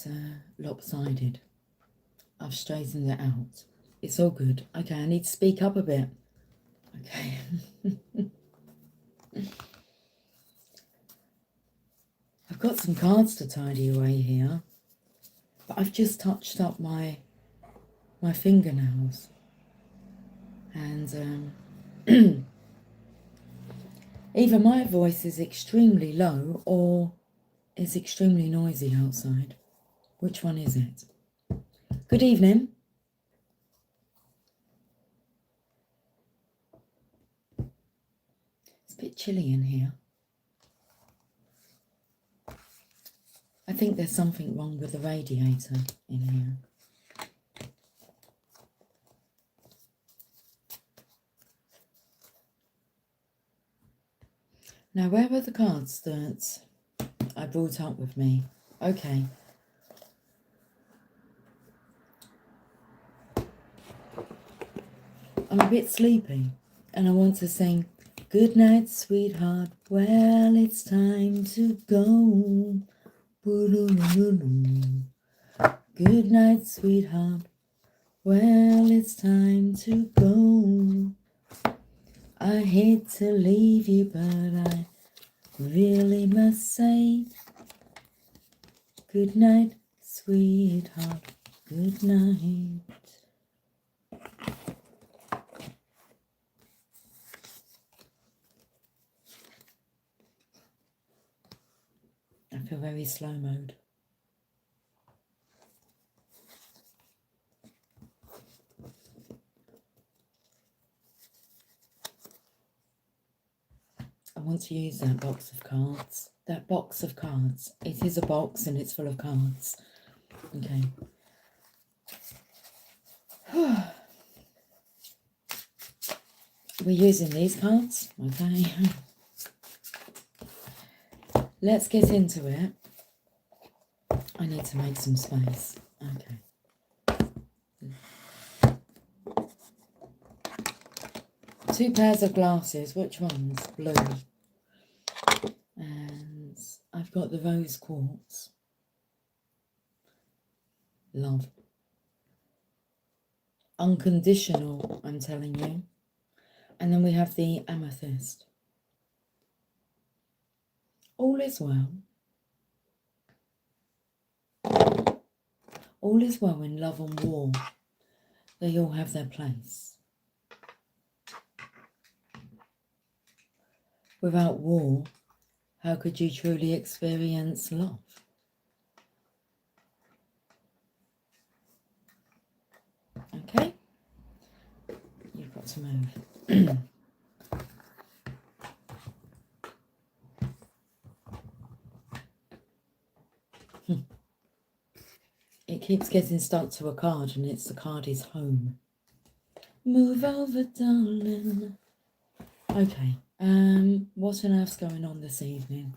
bit lopsided. I've straightened it out. It's all good. Okay, I need to speak up a bit. Okay. I've got some cards to tidy away here, but I've just touched up my fingernails, and either my voice is extremely low or it's extremely noisy outside. Which one is it? Good evening. It's a bit chilly in here. I think there's something wrong with the radiator in here. Now, where are the cards that I brought up with me? Okay. I'm a bit sleepy and I want to sing "Good night, sweetheart, well, it's time to go. Good night, sweetheart, well, it's time to go. I hate to leave you, but I really must say good night, sweetheart, good night." I feel very slow mode. I want to use that box of cards. That box of cards. It is a box and it's full of cards. Okay. We're using these cards. Okay. Let's get into it. I need to make some space. Okay. 2 pairs of glasses. Which ones? Blue. And I've got the rose quartz. Love. Unconditional, I'm telling you. And then we have the amethyst. All is well. All is well in love and war. They all have their place. Without war, how could you truly experience love? Okay? You've got to move. It keeps getting stuck to a card, and the card is home. Move over, darling. Okay, what on earth's going on this evening?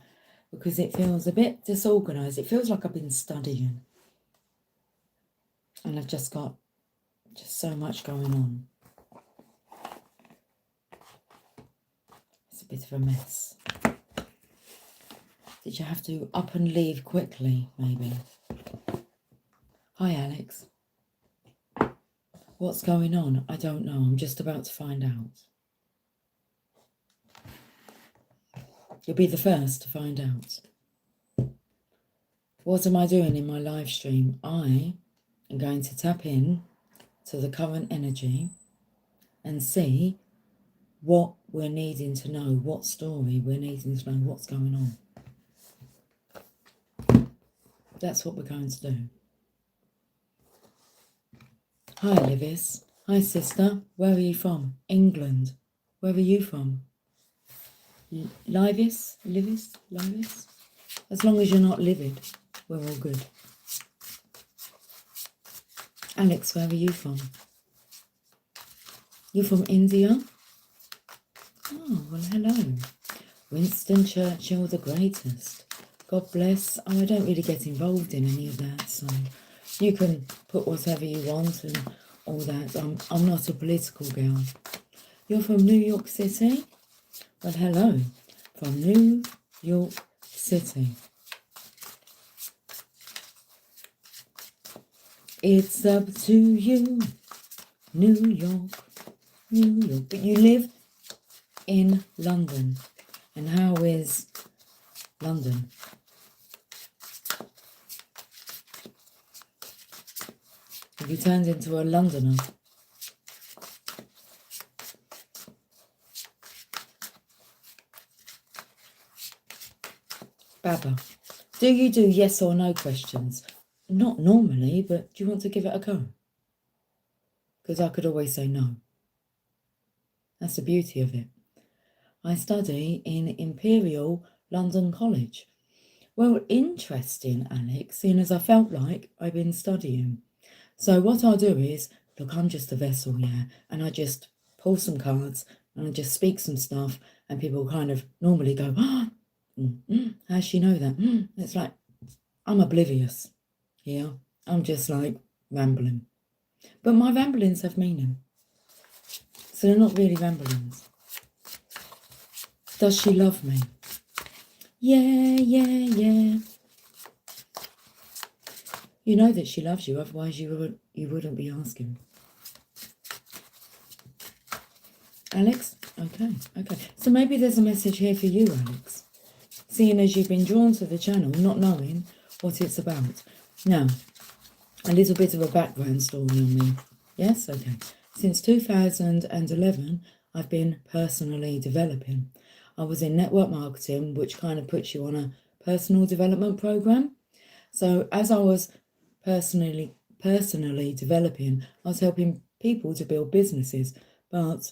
Because it feels a bit disorganised. It feels like I've been studying. And I've just got so much going on. It's a bit of a mess. Did you have to up and leave quickly, maybe? Hi, Alex. What's going on? I don't know. I'm just about to find out. You'll be the first to find out. What am I doing in my live stream? I am going to tap in to the current energy and see what we're needing to know, what story we're needing to know, what's going on. That's what we're going to do. Hi, Livis. Hi, sister. Where are you from? England. Where are you from? Livis? As long as you're not livid, we're all good. Alex, where are you from? You're from India? Oh, well, hello. Winston Churchill, the greatest. God bless. Oh, I don't really get involved in any of that, so you can put whatever you want and all that. I'm not a political girl. You're from New York City? Well, hello. From New York City. It's up to you, New York, New York. But you live in London. And how is London? Have you turned into a Londoner? Baba, do you do yes or no questions? Not normally, but do you want to give it a go? Because I could always say no. That's the beauty of it. I study in Imperial London College. Well, interesting, Alex, seeing as I felt like I've been studying. So what I'll do is, look, I'm just a vessel, yeah, and I just pull some cards and I just speak some stuff, and people kind of normally go, how does she know that? It's like, I'm oblivious, yeah. I'm just like rambling. But my ramblings have meaning. So they're not really ramblings. Does she love me? Yeah, yeah, yeah. You know that she loves you, otherwise you wouldn't be asking. Alex? Okay. So maybe there's a message here for you, Alex. Seeing as you've been drawn to the channel, not knowing what it's about. Now, a little bit of a background story on me. Yes? Okay. Since 2011, I've been personally developing. I was in network marketing, which kind of puts you on a personal development program. So as I was personally developing, I was helping people to build businesses, but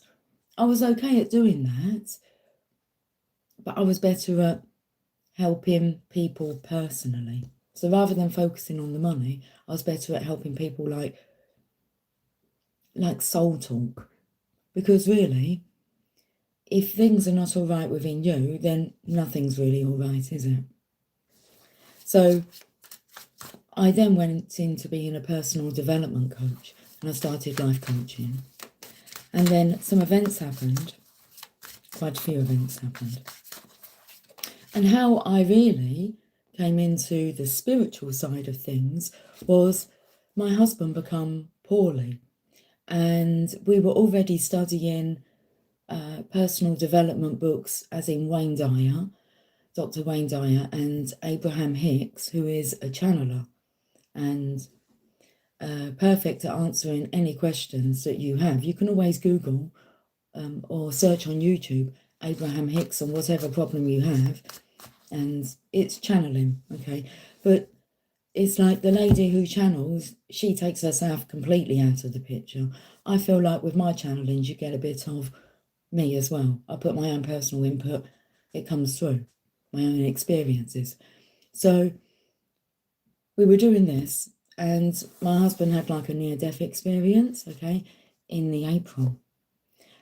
I was okay at doing that, but I was better at helping people personally. So rather than focusing on the money, I was better at helping people like soul talk. Because really, if things are not all right within you, then nothing's really all right, is it? So I then went into being a personal development coach, and I started life coaching. And then some events happened, quite a few events happened. And how I really came into the spiritual side of things was my husband become poorly. And we were already studying personal development books, as in Wayne Dyer, Dr. Wayne Dyer, and Abraham Hicks, who is a channeler and perfect at answering any questions that you have. You can always Google or search on YouTube Abraham Hicks on whatever problem you have, and it's channeling, okay? But it's like the lady who channels, she takes herself completely out of the picture. I feel like with my channelings, you get a bit of me as well. I put my own personal input, it comes through, my own experiences. So we were doing this, and my husband had like a near-death experience, okay, in the April.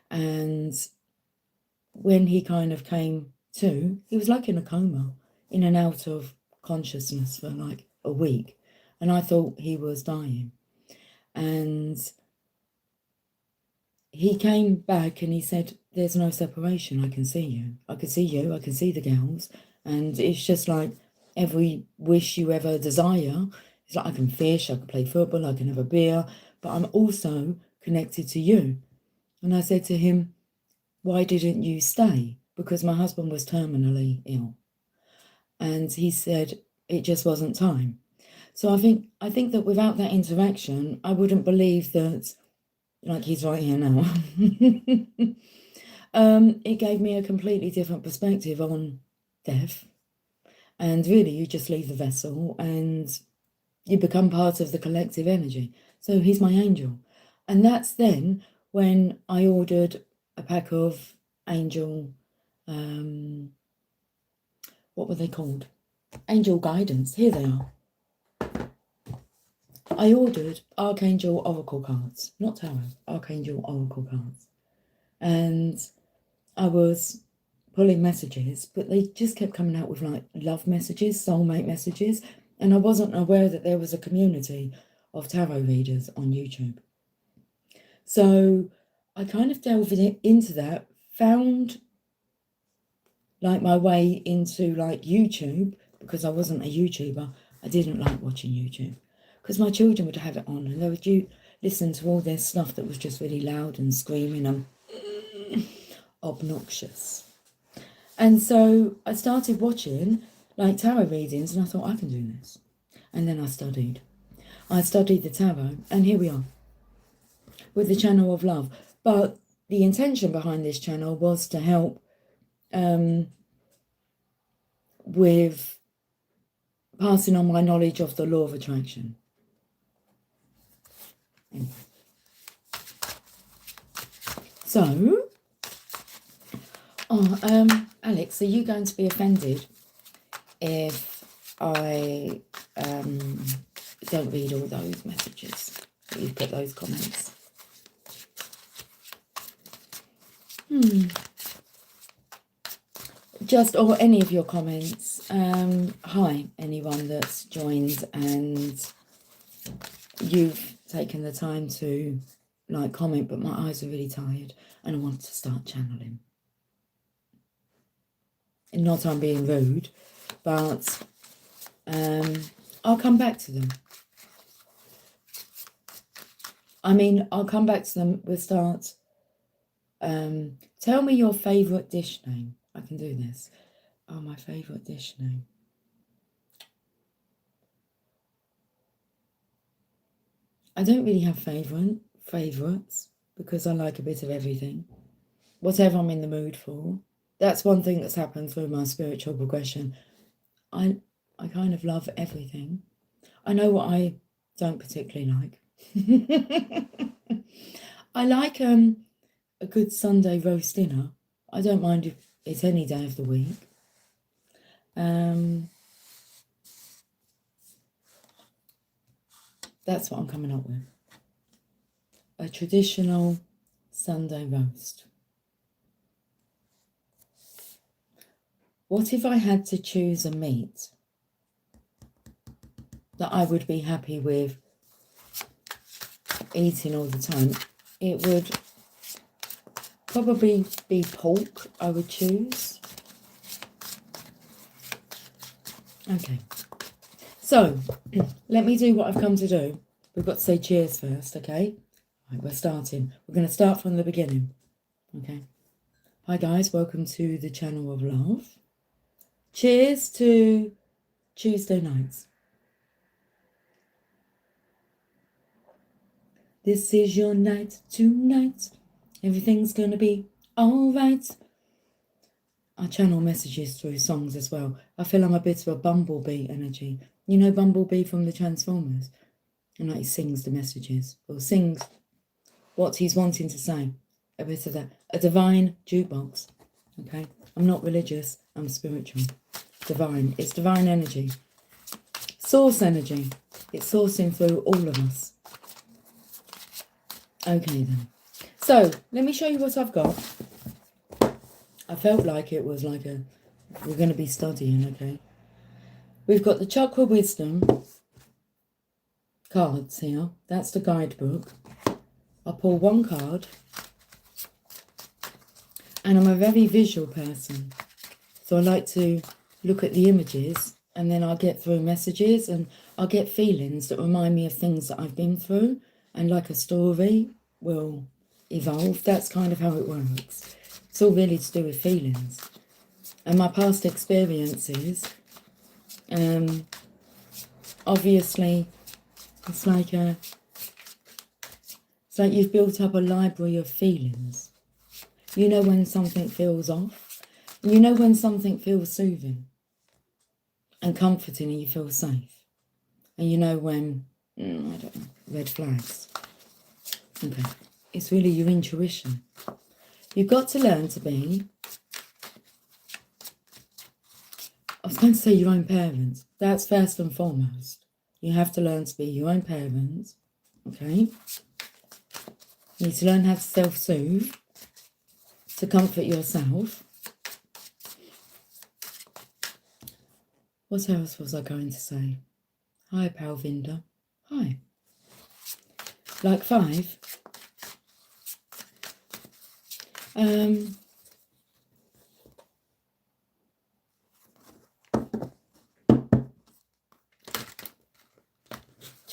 And when he kind of came to, he was like in a coma, in and out of consciousness for like a week. And I thought he was dying. And he came back and he said, there's no separation. I can see you. I can see you. I can see the girls. And it's just like every wish you ever desire. It's like I can fish, I can play football, I can have a beer, but I'm also connected to you. And I said to him, why didn't you stay? Because my husband was terminally ill. And he said it just wasn't time. So I think that without that interaction, I wouldn't believe that, like he's right here now. It gave me a completely different perspective on death. And really, you just leave the vessel and you become part of the collective energy. So he's my angel. And that's then when I ordered a pack of angel, what were they called? Angel guidance. Here they are. I ordered Archangel Oracle cards, not tarot, Archangel Oracle cards. And I was pulling messages, but they just kept coming out with like love messages, soulmate messages. And I wasn't aware that there was a community of tarot readers on YouTube. So I kind of delved into that, found like my way into like YouTube, because I wasn't a YouTuber. I didn't like watching YouTube because my children would have it on and they would listen to all this stuff that was just really loud and screaming and obnoxious. And so I started watching like tarot readings and I thought, I can do this. And then I studied the tarot, and here we are with the channel of love. But the intention behind this channel was to help with passing on my knowledge of the law of attraction. Anyway. So, Alex, are you going to be offended if I don't read all those messages that you've put, those comments? Just, or any of your comments. Hi, anyone that's joined and you've taken the time to like comment, but my eyes are really tired and I want to start channeling. Not I'm being rude, but I'll come back to them. I mean, I'll come back to them. We'll start. Tell me your favourite dish name. I can do this. Oh, my favourite dish name. I don't really have favourites because I like a bit of everything. Whatever I'm in the mood for. That's one thing that's happened through my spiritual progression. I kind of love everything. I know what I don't particularly like. I like a good Sunday roast dinner. I don't mind if it's any day of the week. That's what I'm coming up with. A traditional Sunday roast. What if I had to choose a meat that I would be happy with eating all the time? It would probably be pork I would choose. Okay. So, let me do what I've come to do. We've got to say cheers first, okay? Right, we're starting. We're going to start from the beginning, okay? Hi guys, welcome to the channel of love. Cheers to Tuesday nights. This is your night tonight. Everything's gonna be alright. I channel messages through songs as well. I feel I'm a bit of a Bumblebee energy. You know Bumblebee from the Transformers? And like he sings the messages, or sings what he's wanting to say. A bit of that. A divine jukebox. Okay? I'm not religious, I'm spiritual. Divine. It's divine energy. Source energy. It's sourcing through all of us. Okay then. So, let me show you what I've got. I felt like it was like we're going to be studying, okay? We've got the Chakra Wisdom cards here. That's the guidebook. I'll pull one card. And I'm a very visual person. So I like to look at the images and then I'll get through messages and I'll get feelings that remind me of things that I've been through. And like a story will evolve. That's kind of how it works. It's all really to do with feelings. And my past experiences, obviously, it's like you've built up a library of feelings. You know when something feels off. You know when something feels soothing and comforting and you feel safe. And you know when, I don't know, red flags. Okay. It's really your intuition. You've got to learn to be, I was going to say your own parent. That's first and foremost. You have to learn to be your own parent. Okay? You need to learn how to self-soothe, to comfort yourself. What else was I going to say? Hi, Palvinda. Hi. Like 5.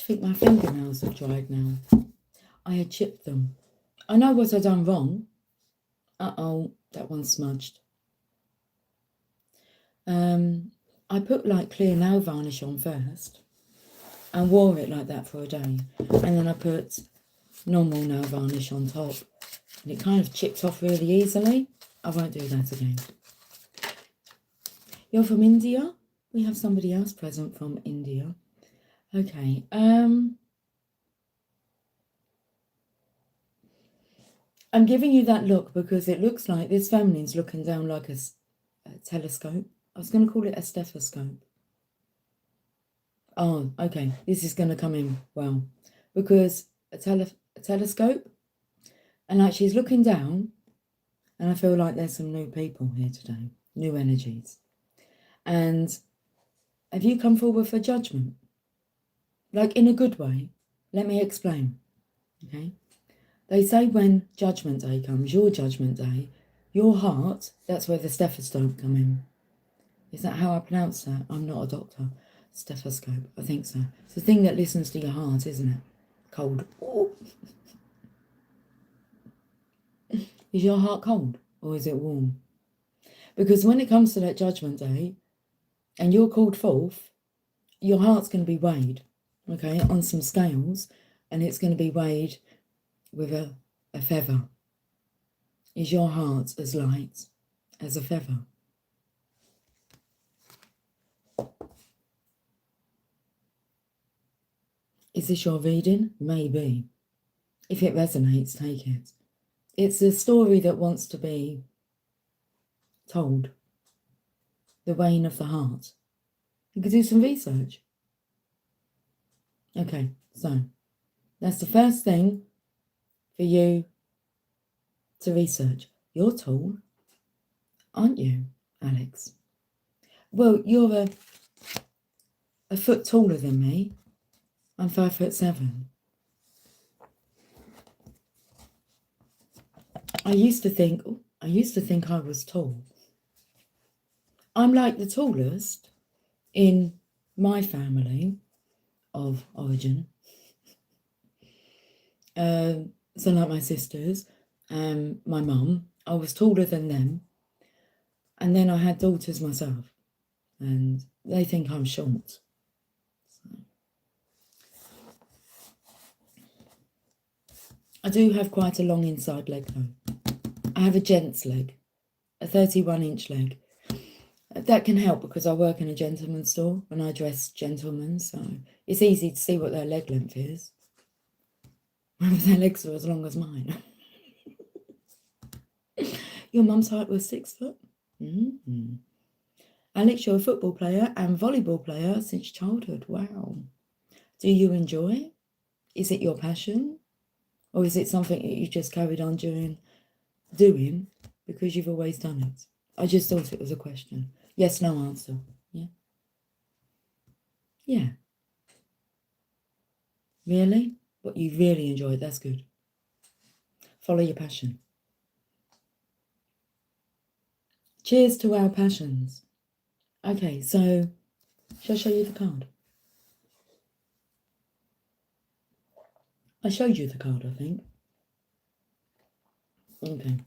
think my fingernails have dried now. I had chipped them. I know what I've done wrong. Uh-oh, that one's smudged. I put like clear nail varnish on first and wore it like that for a day. And then I put normal nail varnish on top. And it kind of chipped off really easily. I won't do that again. You're from India? We have somebody else present from India. Okay. I'm giving you that look because it looks like this feminine's looking down like a telescope. I was going to call it a stethoscope. Oh, okay. This is going to come in well. Because a telescope, and like she's looking down, and I feel like there's some new people here today. New energies. And have you come forward for judgment? Like in a good way. Let me explain. Okay? They say when judgment day comes, your judgment day, your heart, that's where the stethoscope come in. Is that how I pronounce that? I'm not a doctor. Stethoscope, I think so. It's the thing that listens to your heart, isn't it? Cold. Ooh. Is your heart cold or is it warm? Because when it comes to that judgment day and you're called forth, your heart's going to be weighed, okay, on some scales, and it's going to be weighed with a feather. Is your heart as light as a feather? Is this your reading? Maybe. If it resonates, take it. It's a story that wants to be told. The weighing of the heart. You could do some research. Okay, so that's the first thing for you to research. You're tall, aren't you, Alex? Well, you're a foot taller than me. I'm 5'7". I used to think I was tall. I'm like the tallest in my family of origin. So like my sisters and my mum, I was taller than them. And then I had daughters myself. And they think I'm short. So. I do have quite a long inside leg though. I have a gent's leg, a 31-inch leg. That can help because I work in a gentleman's store and I dress gentlemen, so it's easy to see what their leg length is. Their legs are as long as mine. Your mum's height was 6 foot? Mm-hmm. Alex, you're a football player and volleyball player since childhood. Wow. Do you enjoy? Is it your passion? Or is it something that you just carried on doing because you've always done it? I just thought it was a question. Yes, no answer. Yeah? Yeah. Really? What you really enjoyed, that's good. Follow your passion. Cheers to our passions. Okay, so shall I show you the card? I showed you the card, I think. Okay.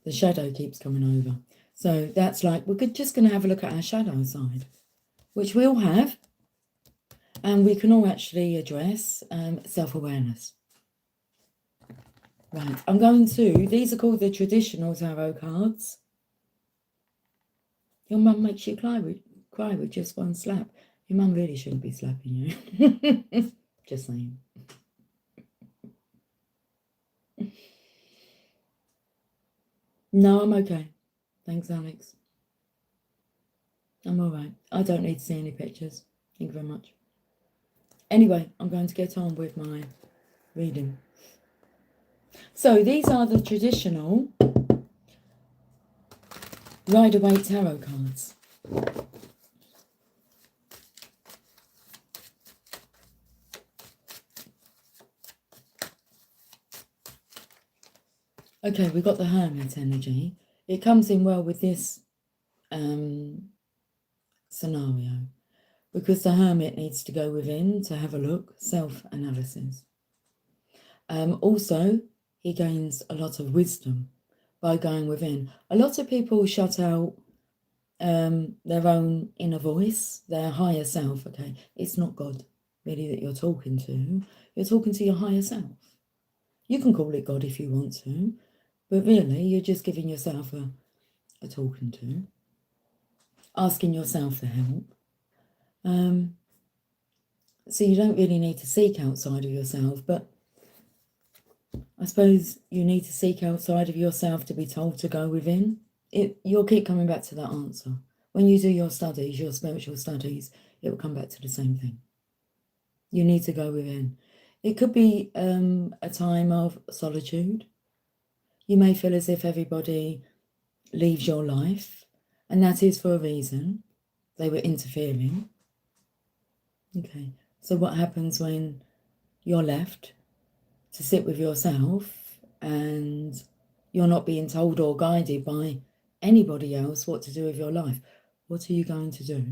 The shadow keeps coming over. So that's like, we're just going to have a look at our shadow side, which we all have. And we can all actually address self-awareness. Right, I'm going to, these are called the traditional tarot cards. Your mum makes you cry with just one slap. Your mum really shouldn't be slapping you. Just saying. No, I'm okay. Thanks, Alex. I'm all right. I don't need to see any pictures. Thank you very much. Anyway, I'm going to get on with my reading. So these are the traditional Rider-Waite tarot cards. Okay, we've got the Hermit energy. It comes in well with this scenario. because the hermit needs to go within to have a look, self-analysis. Also, he gains a lot of wisdom by going within. A lot of people shut out their own inner voice, their higher self. Okay, it's not God really that you're talking to. You're talking to your higher self. You can call it God if you want to, but really you're just giving yourself a talking to, asking yourself for help. So you don't really need to seek outside of yourself, but I suppose you need to seek outside of yourself to be told to go within. You'll keep coming back to that answer. When you do your studies, your spiritual studies, it will come back to the same thing. You need to go within. It could be a time of solitude. You may feel as if everybody leaves your life, and that is for a reason. They were interfering. Okay, so what happens when you're left to sit with yourself and you're not being told or guided by anybody else what to do with your life? What are you going to do?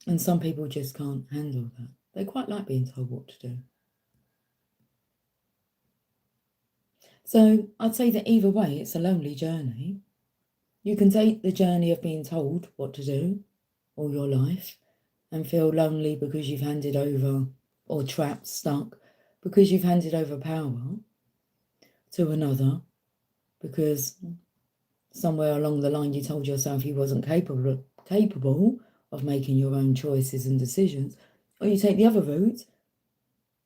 And some people just can't handle that. They quite like being told what to do. So I'd say that either way, it's a lonely journey. You can take the journey of being told what to do all your life and feel lonely because you've handed over, or trapped, stuck, because you've handed over power to another, because somewhere along the line you told yourself you wasn't capable of making your own choices and decisions. Or you take the other route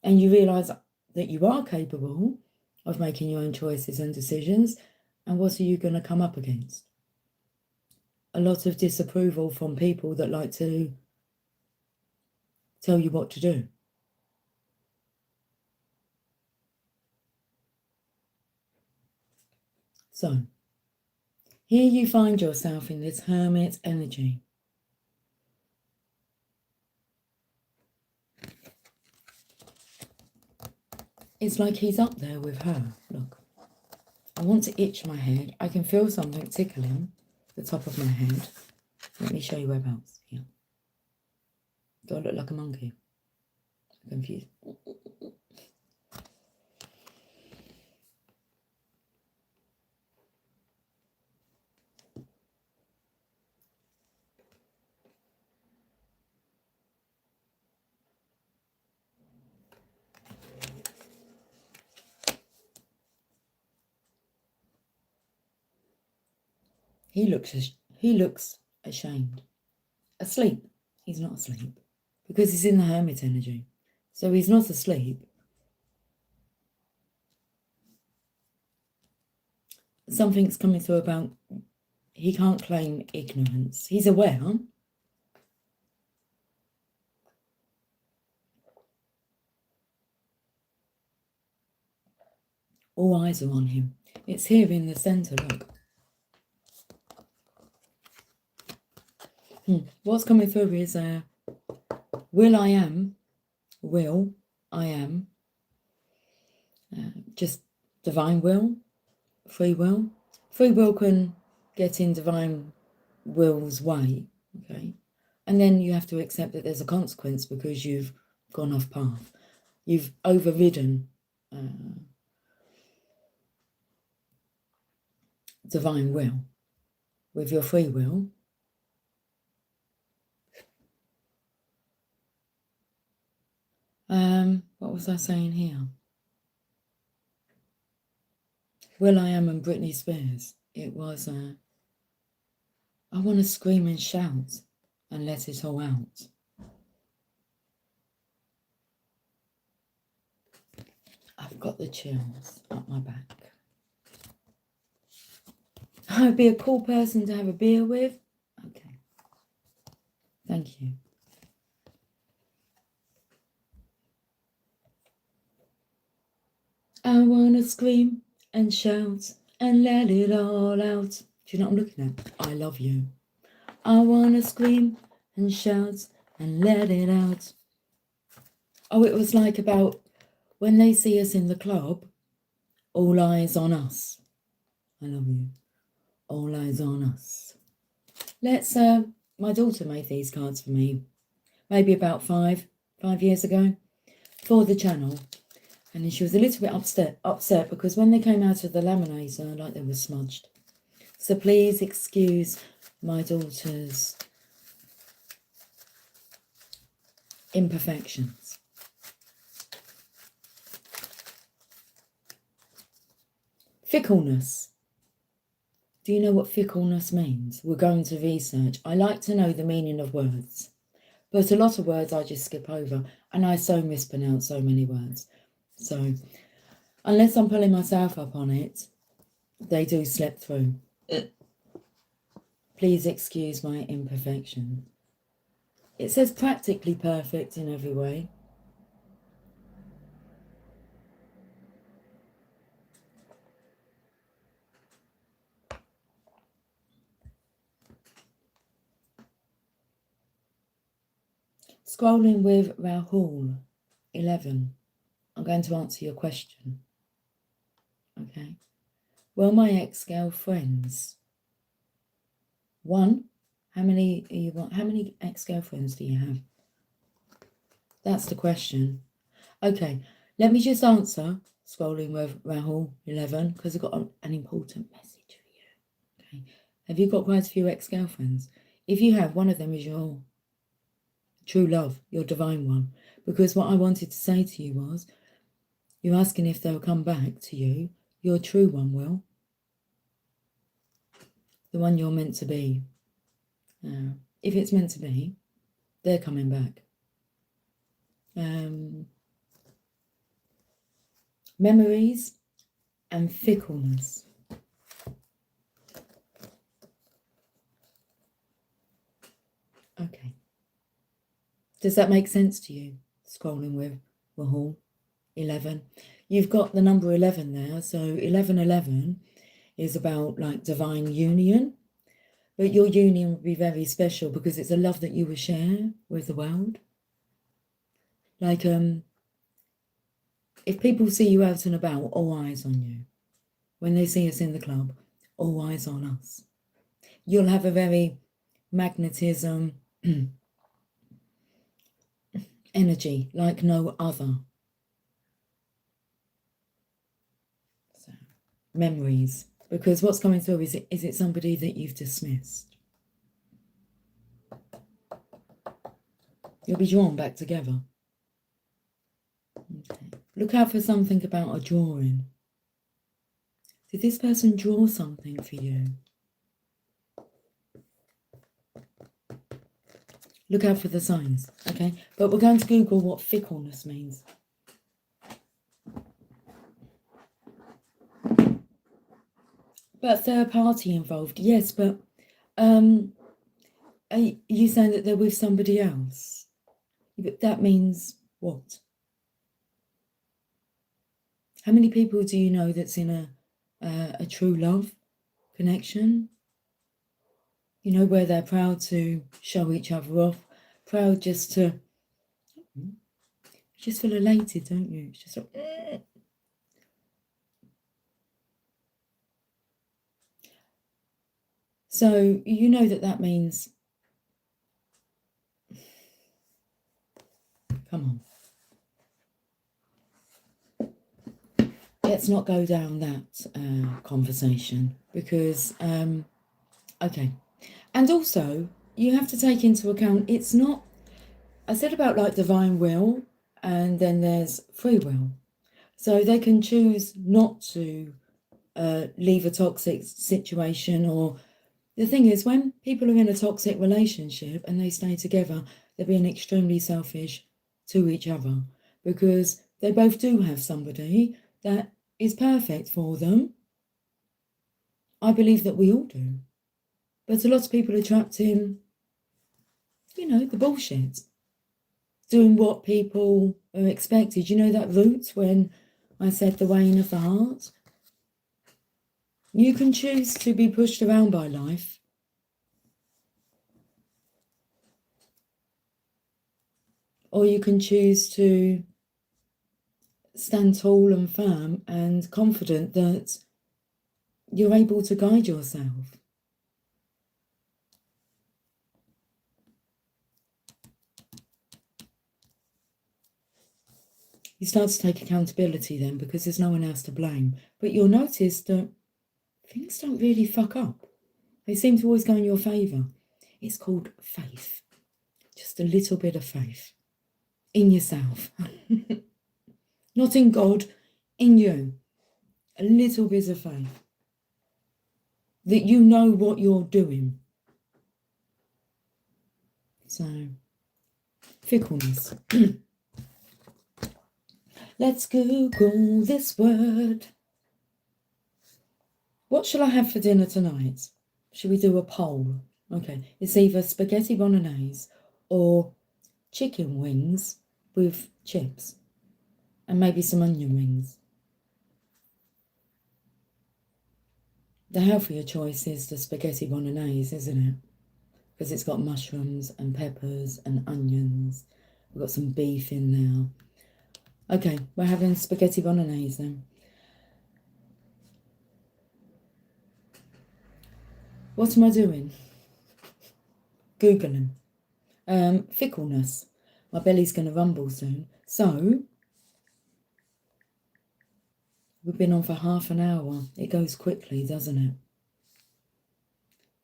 and you realise that you are capable of making your own choices and decisions, and what are you going to come up against? A lot of disapproval from people that like to tell you what to do. So, here you find yourself in this hermit energy. It's like he's up there with her. Look, I want to itch my head. I can feel something tickling the top of my head. Let me show you whereabouts. Here. Do I look like a monkey? I'm confused. He looks ashamed. Asleep. He's not asleep. Because he's in the hermit energy. So he's not asleep. Something's coming through about he can't claim ignorance. He's aware. All eyes are on him. It's here in the centre, look. What's coming through is will I am, just divine will, free will. Free will can get in divine will's way, okay? And then you have to accept that there's a consequence because you've gone off path. You've overridden divine will with your free will. What was I saying here? Will I Am and Britney Spears. It was, I want to scream and shout and let it all out. I've got the chills up my back. I'd be a cool person to have a beer with. Okay. Thank you. I want to scream and shout and let it all out. Do you know what I'm looking at? I love you. I want to scream and shout and let it out. Oh, it was like about when they see us in the club, all eyes on us. I love you. All eyes on us. Let's, my daughter made these cards for me, maybe about five years ago, for the channel. And she was a little bit upset because when they came out of the laminator, like they were smudged. So please excuse my daughter's imperfections. Fickleness. Do you know what fickleness means? We're going to research. I like to know the meaning of words, but a lot of words I just skip over, and I so mispronounce so many words. So unless I'm pulling myself up on it, they do slip through. Please excuse my imperfection. It says practically perfect in every way. Scrolling with Rahul, 11. I'm going to answer your question. Okay. Well, my ex-girlfriends. 1. How many ex-girlfriends do you have? That's the question. Okay. Let me just answer, scrolling with Rahul, 11, because I've got an important message for you. Okay. Have you got quite a few ex-girlfriends? If you have, one of them is your true love, your divine one. Because what I wanted to say to you was, you're asking if they'll come back to you. Your true one will. The one you're meant to be. If it's meant to be, they're coming back. Memories and fickleness. Okay. Does that make sense to you? Scrolling with Rahul, 11. You've got the number 11 there. So 1111 is about like divine union. But your union will be very special because it's a love that you will share with the world. Like, if people see you out and about, all eyes on you. When they see us in the club, all eyes on us. You'll have a very magnetism energy like no other. So, memories. Because what's coming through, is it somebody that you've dismissed? You'll be drawn back together. Okay. Look out for something about a drawing. Did this person draw something for you? Look out for the signs, okay? But we're going to Google what fickleness means. But third party involved, yes, but are you saying that they're with somebody else? But that means what? How many people do you know that's in a true love connection? You know, where they're proud to show each other off, proud just to, you just feel elated, don't you? It's just like, So you know that means, come on. Let's not go down that conversation because, okay. And also, you have to take into account, it's not, I said about like divine will, and then there's free will. So they can choose not to leave a toxic situation. Or the thing is, when people are in a toxic relationship and they stay together, they're being extremely selfish to each other because they both do have somebody that is perfect for them. I believe that we all do. But a lot of people are trapped in, you know, the bullshit. Doing what people are expected. You know that route when I said the weighing of the heart? You can choose to be pushed around by life. Or you can choose to stand tall and firm and confident that you're able to guide yourself. You start to take accountability then because there's no one else to blame. But you'll notice that things don't really fuck up. They seem to always go in your favour. It's called faith. Just a little bit of faith in yourself. Not in God, in you. A little bit of faith. That you know what you're doing. So, fickleness. Let's Google this word. What shall I have for dinner tonight? Should we do a poll? Okay, it's either spaghetti bolognese or chicken wings with chips and maybe some onion rings. The healthier choice is the spaghetti bolognese, isn't it? Because it's got mushrooms and peppers and onions. We've got some beef in now. Okay, we're having spaghetti bolognese then. What am I doing? Googling. Fickleness. My belly's going to rumble soon. So, we've been on for half an hour. It goes quickly, doesn't it?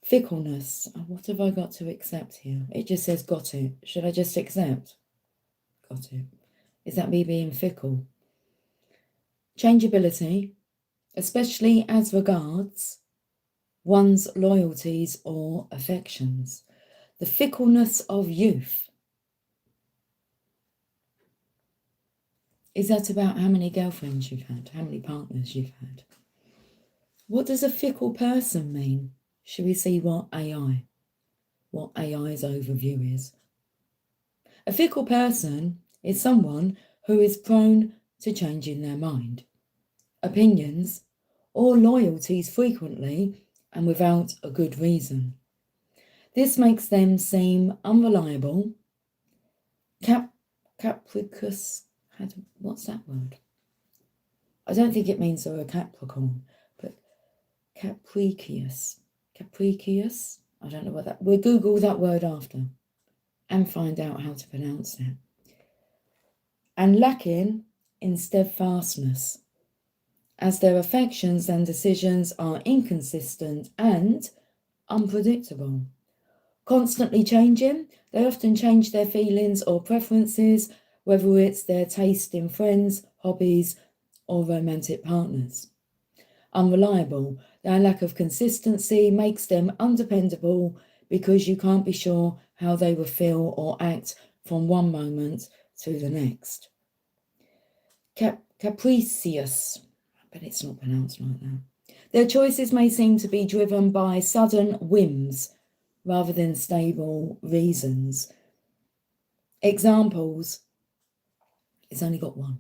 Fickleness. Oh, what have I got to accept here? It just says got it. Should I just accept? Got it. Is that me being fickle? Changeability, especially as regards one's loyalties or affections. The fickleness of youth. Is that about how many girlfriends you've had? How many partners you've had? What does a fickle person mean? Should we see what AI's overview is? A fickle person is someone who is prone to changing their mind, opinions, or loyalties frequently and without a good reason. This makes them seem unreliable, capricious. What's that word? I don't think it means they're a Capricorn, but capricious. Capricious? I don't know what that... We'll Google that word after and find out how to pronounce it. And lacking in steadfastness, as their affections and decisions are inconsistent and unpredictable. Constantly changing, they often change their feelings or preferences, whether it's their taste in friends, hobbies, or romantic partners. Unreliable, their lack of consistency makes them undependable because you can't be sure how they will feel or act from one moment to the next. Capricious, but it's not pronounced like that. Their choices may seem to be driven by sudden whims rather than stable reasons. Examples, it's only got one.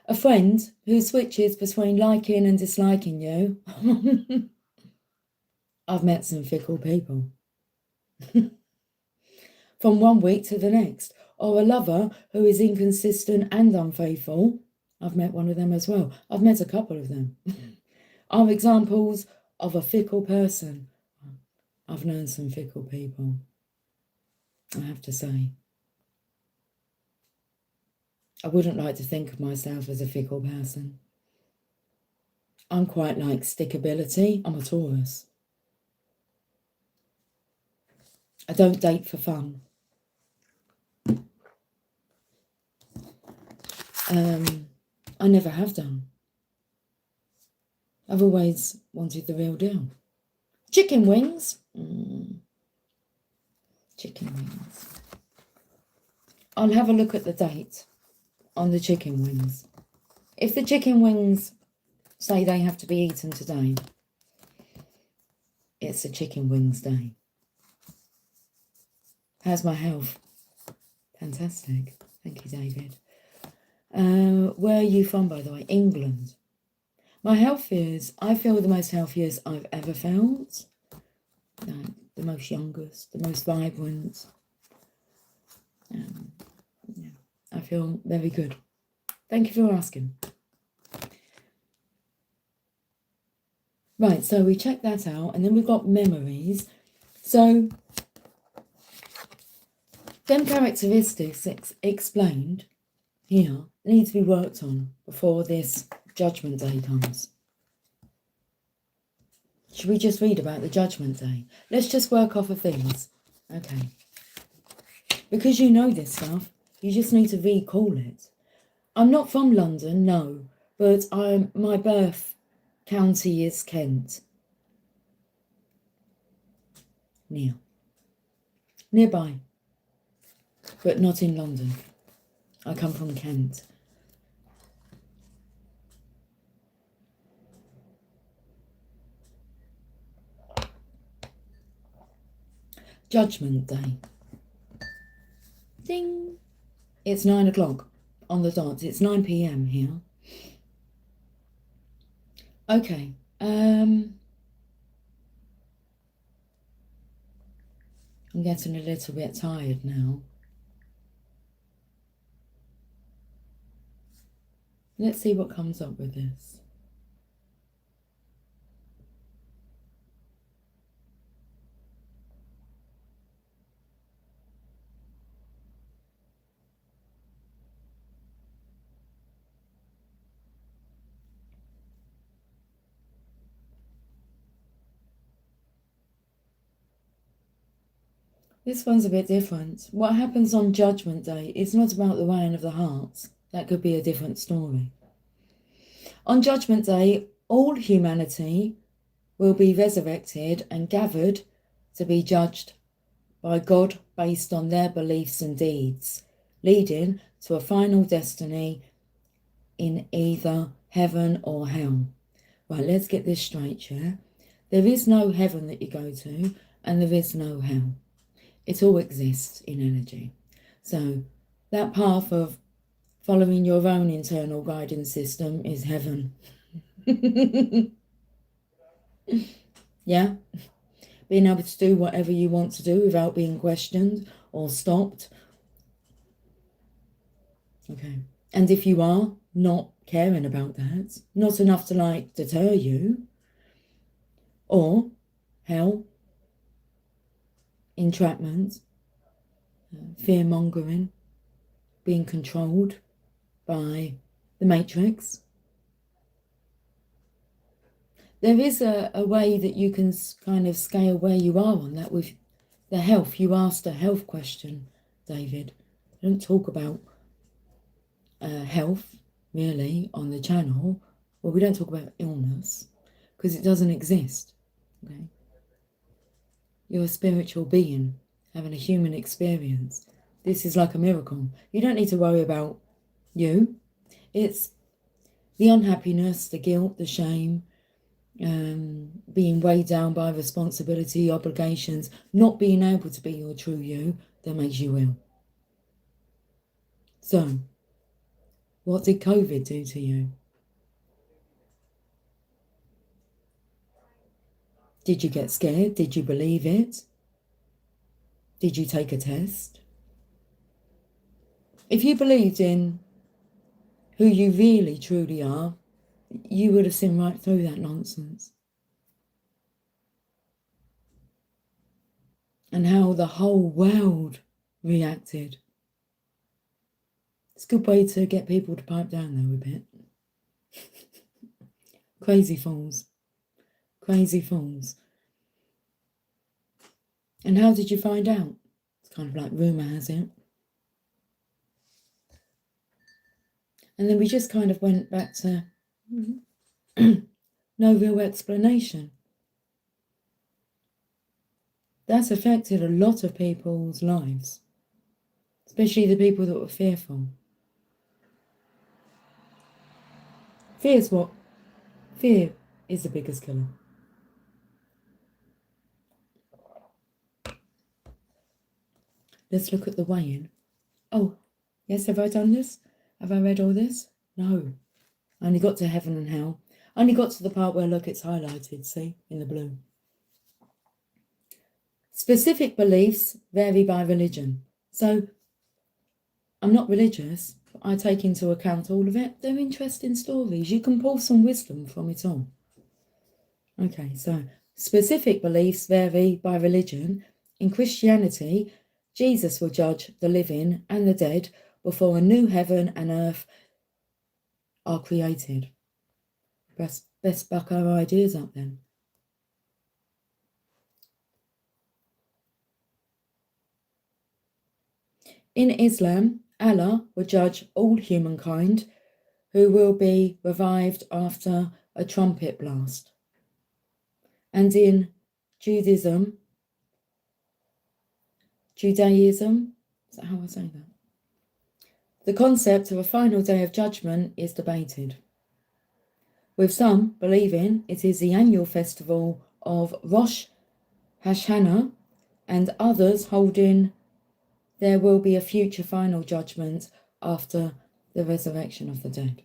A friend who switches between liking and disliking you. I've met some fickle people. From one week to the next. Or a lover who is inconsistent and unfaithful. I've met one of them as well. I've met a couple of them. Are examples of a fickle person. I've known some fickle people, I have to say. I wouldn't like to think of myself as a fickle person. I'm quite like stickability. I'm a Taurus. I don't date for fun. I never have done. I've always wanted the real deal. Chicken wings. Chicken wings. I'll have a look at the date on the chicken wings. If the chicken wings say they have to be eaten today, it's a chicken wings day. How's my health? Fantastic. Thank you, David. Where are you from, by the way? England. My health is, I feel the most healthiest I've ever felt. The most youngest, the most vibrant. Yeah, I feel very good. Thank you for asking. Right, so we checked that out, and then we've got memories. So, them characteristics explained. here needs to be worked on before this judgment day comes. Should we just read about the judgment day? Let's just work off of things. Okay. Because you know this stuff, you just need to recall it. I'm not from London, no, but my birth county is Kent. Nearby, but not in London. I come from Kent. Judgment Day. Ding! It's 9 o'clock on the dot. It's 9 p.m. here. Okay. I'm getting a little bit tired now. Let's see what comes up with this. This one's a bit different. What happens on Judgment Day is not about the weighing of the hearts. That could be a different story. On Judgment Day, all humanity will be resurrected and gathered to be judged by God based on their beliefs and deeds, leading to a final destiny in either heaven or hell. Right, let's get this straight, yeah? There is no heaven that you go to, and there is no hell. It all exists in energy. So that path of following your own internal guidance system is heaven. Yeah? Being able to do whatever you want to do without being questioned or stopped. Okay. And if you are not caring about that, not enough to deter you, or hell, entrapment, fear-mongering, being controlled by the Matrix. There is a way that you can kind of scale where you are on that with the health. You asked a health question, David. I don't talk about health, really, on the channel. Well, we don't talk about illness because it doesn't exist, okay? You're a spiritual being having a human experience. This is like a miracle. You don't need to worry about you. It's the unhappiness, the guilt, the shame, being weighed down by responsibility, obligations, not being able to be your true you that makes you ill. So, what did COVID do to you? Did you get scared? Did you believe it? Did you take a test? If you believed in who you really truly are, you would have seen right through that nonsense. And how the whole world reacted. It's a good way to get people to pipe down though a bit. Crazy fools. Crazy fools. And how did you find out? It's kind of like rumour has it. And then we just kind of went back to no real explanation. That's affected a lot of people's lives, especially the people that were fearful. Fear is the biggest killer. Let's look at the weighing. Oh, yes, have I done this? Have I read all this? No. I only got to heaven and hell. I only got to the part where, look, it's highlighted, see, in the blue. Specific beliefs vary by religion. So, I'm not religious, but I take into account all of it. They're interesting stories. You can pull some wisdom from it all. Okay, so specific beliefs vary by religion. In Christianity, Jesus will judge the living and the dead before a new heaven and earth are created. Best back our ideas up then. In Islam, Allah will judge all humankind who will be revived after a trumpet blast. And in Judaism, is that how I say that? The concept of a final day of judgment is debated, with some believing it is the annual festival of Rosh Hashanah and others holding there will be a future final judgment after the resurrection of the dead.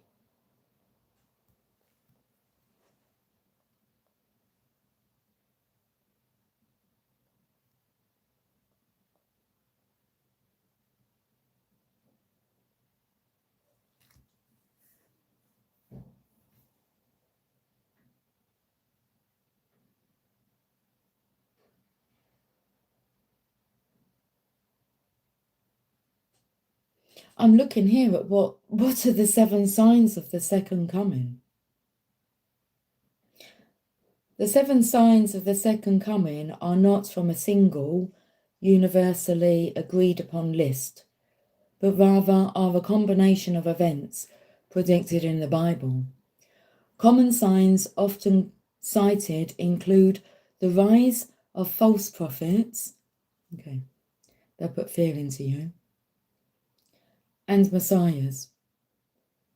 I'm looking here at what are the 7 signs of the second coming. The 7 signs of the second coming are not from a single, universally agreed upon list, but rather are a combination of events predicted in the Bible. Common signs often cited include the rise of false prophets, okay, they'll put fear into you, and messiahs,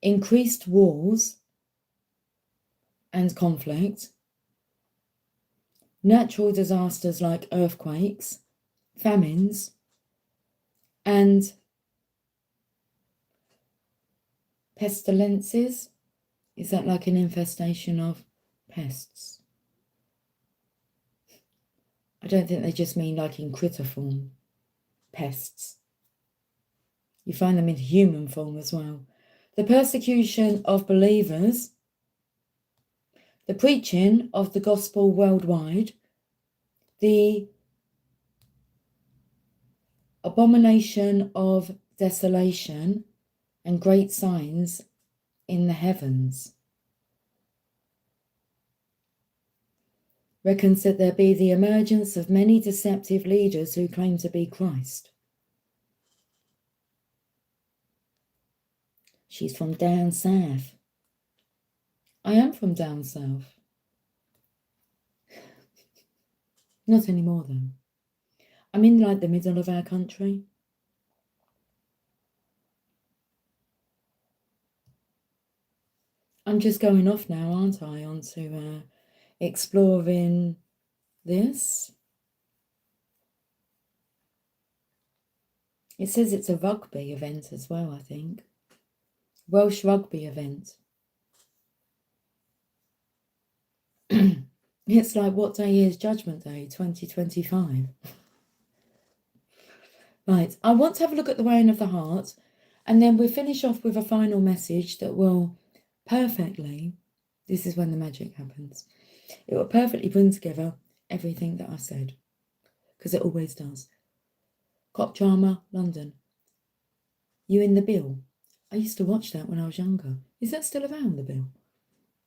increased wars and conflict, natural disasters like earthquakes, famines, and pestilences. Is that like an infestation of pests? I don't think they just mean like in critter form, pests. You find them in human form as well. The persecution of believers, the preaching of the gospel worldwide, the abomination of desolation, and great signs in the heavens. Reckons that there be the emergence of many deceptive leaders who claim to be Christ. She's from down south. I am from down south. Not anymore though. I'm in like the middle of our country. I'm just going off now, aren't I, onto exploring this. It says it's a rugby event as well, I think. Welsh rugby event. It's like, what day is Judgment Day? 2025. Right, I want to have a look at the weighing of the heart, and then we'll finish off with a final message that will perfectly, this is when the magic happens, it will perfectly bring together everything that I said, because it always does. Cop Drama, London. You in the Bill? I used to watch that when I was younger. Is that still around, the Bill?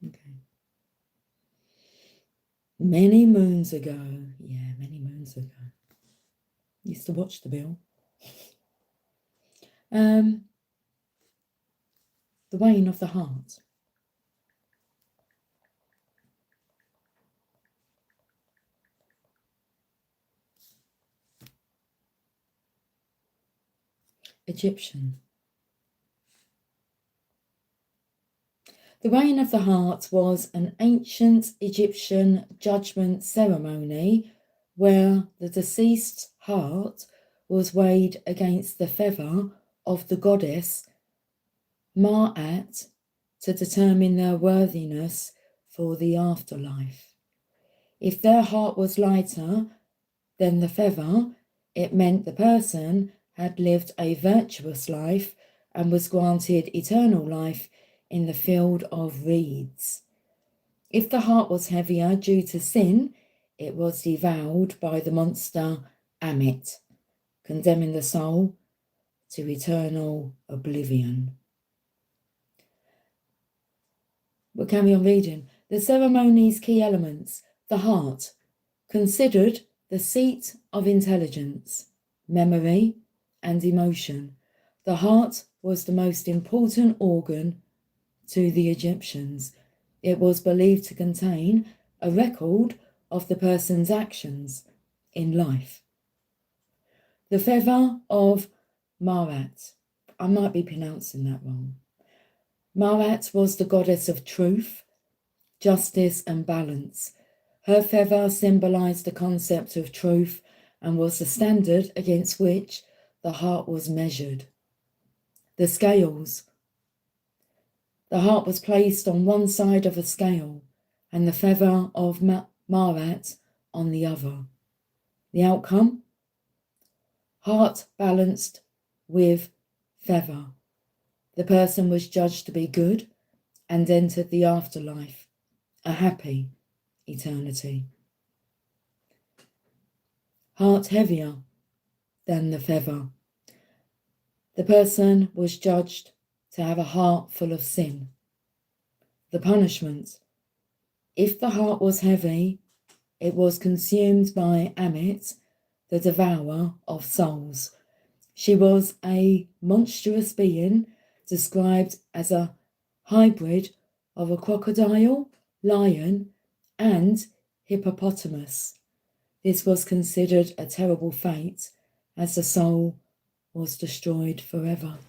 Okay. Many moons ago. Yeah, many moons ago. Used to watch the Bill. The weighing of the heart. Egyptian. The weighing of the heart was an ancient Egyptian judgment ceremony where the deceased's heart was weighed against the feather of the goddess Ma'at to determine their worthiness for the afterlife. If their heart was lighter than the feather, it meant the person had lived a virtuous life and was granted eternal life in the field of reeds. If the heart was heavier due to sin, it was devoured by the monster Amit, condemning the soul to eternal oblivion. We'll carry on reading. The ceremony's key elements. The heart, considered the seat of intelligence, memory, and emotion. The heart was the most important organ to the Egyptians. It was believed to contain a record of the person's actions in life. The feather of Marat. I might be pronouncing that wrong. Marat was the goddess of truth, justice, and balance. Her feather symbolized the concept of truth and was the standard against which the heart was measured. The scales. The heart was placed on one side of a scale and the feather of Marat on the other. The outcome? Heart balanced with feather. The person was judged to be good and entered the afterlife, a happy eternity. Heart heavier than the feather. The person was judged to have a heart full of sin. The punishment. If the heart was heavy, it was consumed by Amit, the devourer of souls. She was a monstrous being described as a hybrid of a crocodile, lion, and hippopotamus. This was considered a terrible fate as the soul was destroyed forever.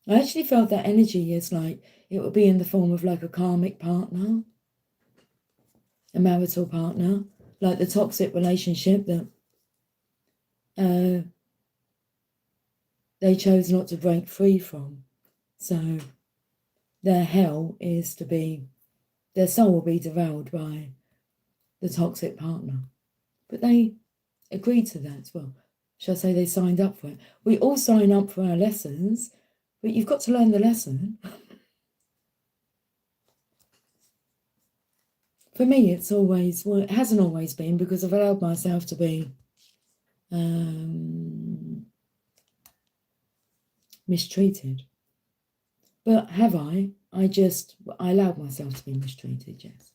I actually felt that energy is like it would be in the form of like a karmic partner, a marital partner, like the toxic relationship that they chose not to break free from. So their hell is to be, their soul will be devoured by the toxic partner. But they agreed to that as well. Shall I say they signed up for it? We all sign up for our lessons, but you've got to learn the lesson. For me, it's always, well, it hasn't always been because I've allowed myself to be mistreated. But have I? I allowed myself to be mistreated, yes.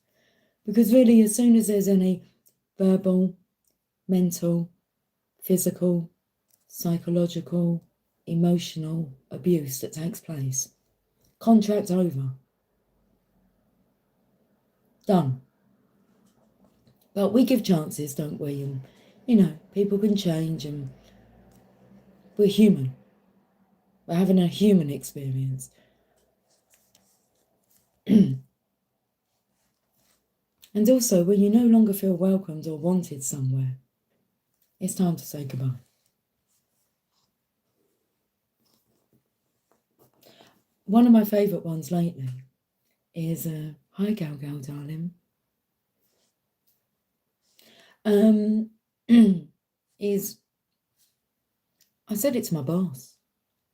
Because really, as soon as there's any verbal, mental, physical, psychological, emotional abuse that takes place, contract over. Done. But we give chances, don't we? And, you know, people can change and we're human. We're having a human experience. And also, when you no longer feel welcomed or wanted somewhere, it's time to say goodbye. One of my favourite ones lately is, hi Gal Gal, darling. Is, I said it to my boss.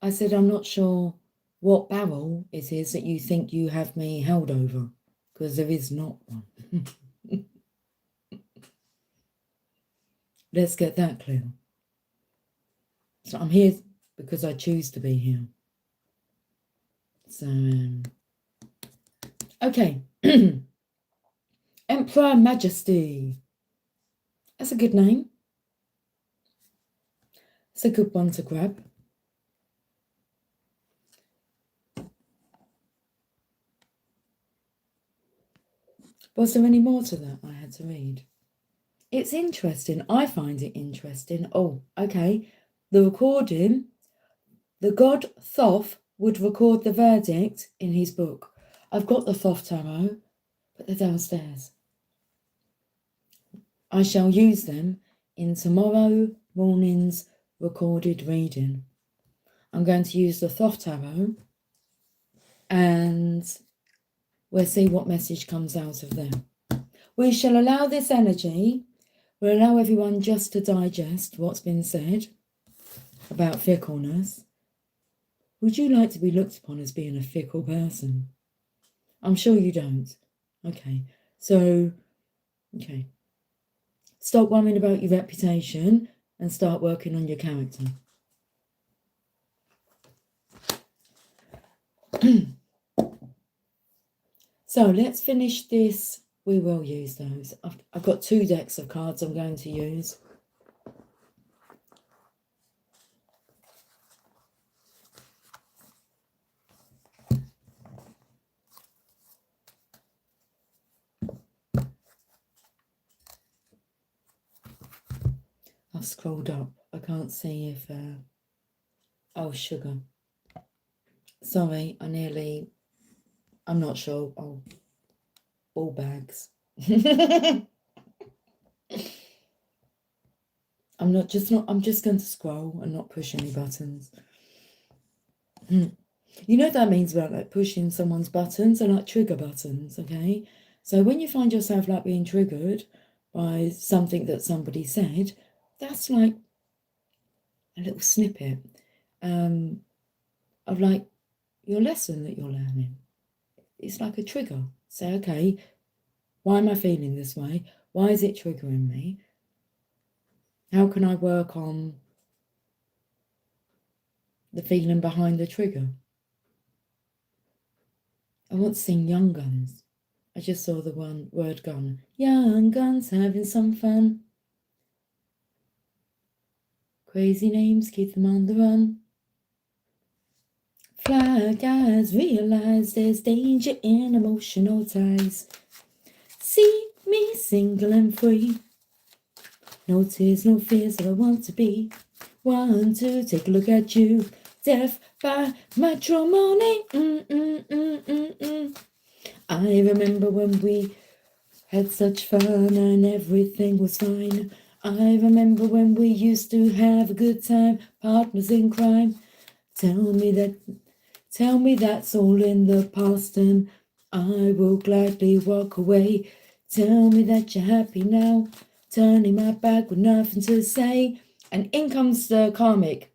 I said, I'm not sure what barrel it is that you think you have me held over, because there is not one. Let's get that clear. So I'm here because I choose to be here. So, okay. Emperor Majesty. That's a good name. It's a good one to grab. Was there any more to that I had to read? It's interesting. I find it interesting. Oh, okay. The recording, the god Thoth would record the verdict in his book. I've got the Thoth tarot, but they're downstairs. I shall use them in tomorrow morning's recorded reading. I'm going to use the Thoth tarot and we'll see what message comes out of them. We shall allow this energy, we'll allow everyone just to digest what's been said about fickleness. Would you like to be looked upon as being a fickle person? I'm sure you don't. Okay, so, okay. Stop worrying about your reputation and start working on your character. So let's finish this. We will use those. I've got 2 decks of cards I'm going to use. I've scrolled up. I can't see if... oh, sugar. Sorry, I'm not sure. Oh, ball bags. I'm just going to scroll and not push any buttons. You know what that means about like pushing someone's buttons? Are like trigger buttons, okay? So when you find yourself like being triggered by something that somebody said, that's like a little snippet of like your lesson that you're learning. It's like a trigger. Say, okay, why am I feeling this way? Why is it triggering me? How can I work on the feeling behind the trigger? I want to sing Young Guns. I just saw the word gun. Young Guns having some fun. Crazy names, keep them on the run. Fly guys, realize there's danger in emotional ties. See me single and free. No tears, no fears that I want to be. Want to take a look at you. Death by matrimony. I remember when we had such fun and everything was fine. I remember when we used to have a good time, partners in crime. Tell me that's all in the past and I will gladly walk away. Tell me that you're happy now, turning my back with nothing to say. And in comes the karmic.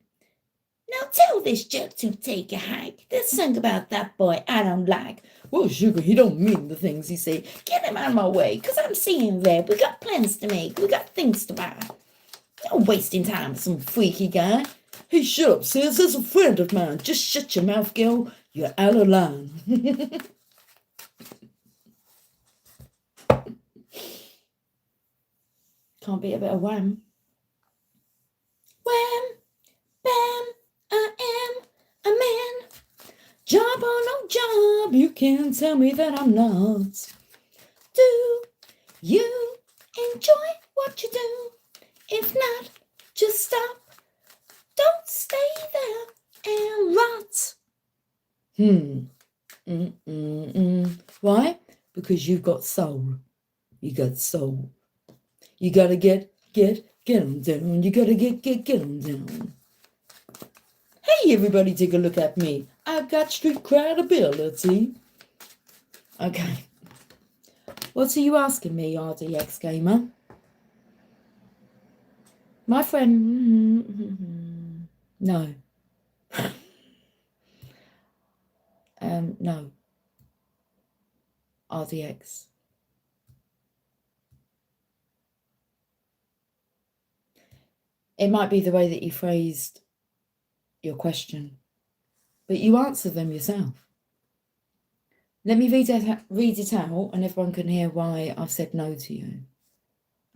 Now tell this jerk to take a hike. There's something about that boy I don't like. Well, sugar, he don't mean the things he say. Get him out of my way, 'cause I'm seeing red. We got plans to make. We got things to buy. No wasting time with some freaky guy. Hey, shut up, sis. That's a friend of mine. Just shut your mouth, girl. You're out of line. Can't be a bit of wham. Wham, bam, I am a man. Job or no job, you can't tell me that I'm not. Do you enjoy what you do? If not, just stop. Don't stay there and rot. Why? Because you've got soul. You got soul. You gotta get on down. You gotta get on down. Hey, everybody, take a look at me. I've got street credibility. Okay. What are you asking me, RDX Gamer? My friend... No. No. RDX. It might be the way that you phrased your question, but you answer them yourself. Let me read it out and everyone can hear why I've said no to you.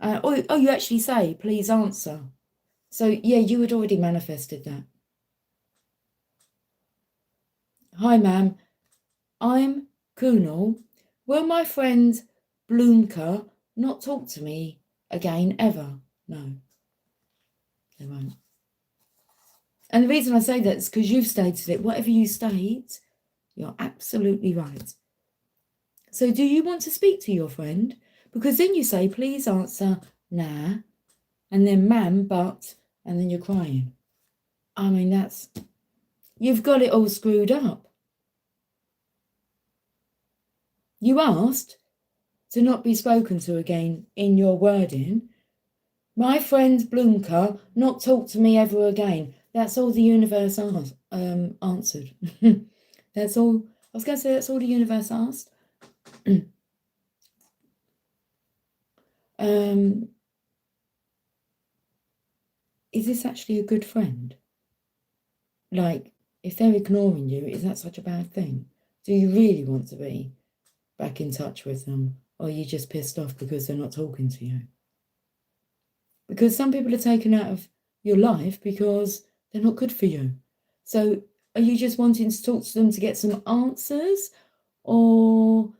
You actually say, please answer. So, yeah, you had already manifested that. Hi, ma'am. I'm Kunal. Will my friend Bloomka not talk to me again ever? No, they won't. And the reason I say that is because you've stated it. Whatever you state, you're absolutely right. So do you want to speak to your friend? Because then you say, please answer, nah, and then ma'am, but, and then you're crying. I mean, you've got it all screwed up. You asked to not be spoken to again in your wording. My friend Bloomka not talk to me ever again. That's all the universe answered. That's all. I was going to say that's all the universe asked. Is this actually a good friend? Like, if they're ignoring you, is that such a bad thing? Do you really want to be back in touch with them? Or are you just pissed off because they're not talking to you? Because some people are taken out of your life because they're not good for you. So are you just wanting to talk to them to get some answers? Or,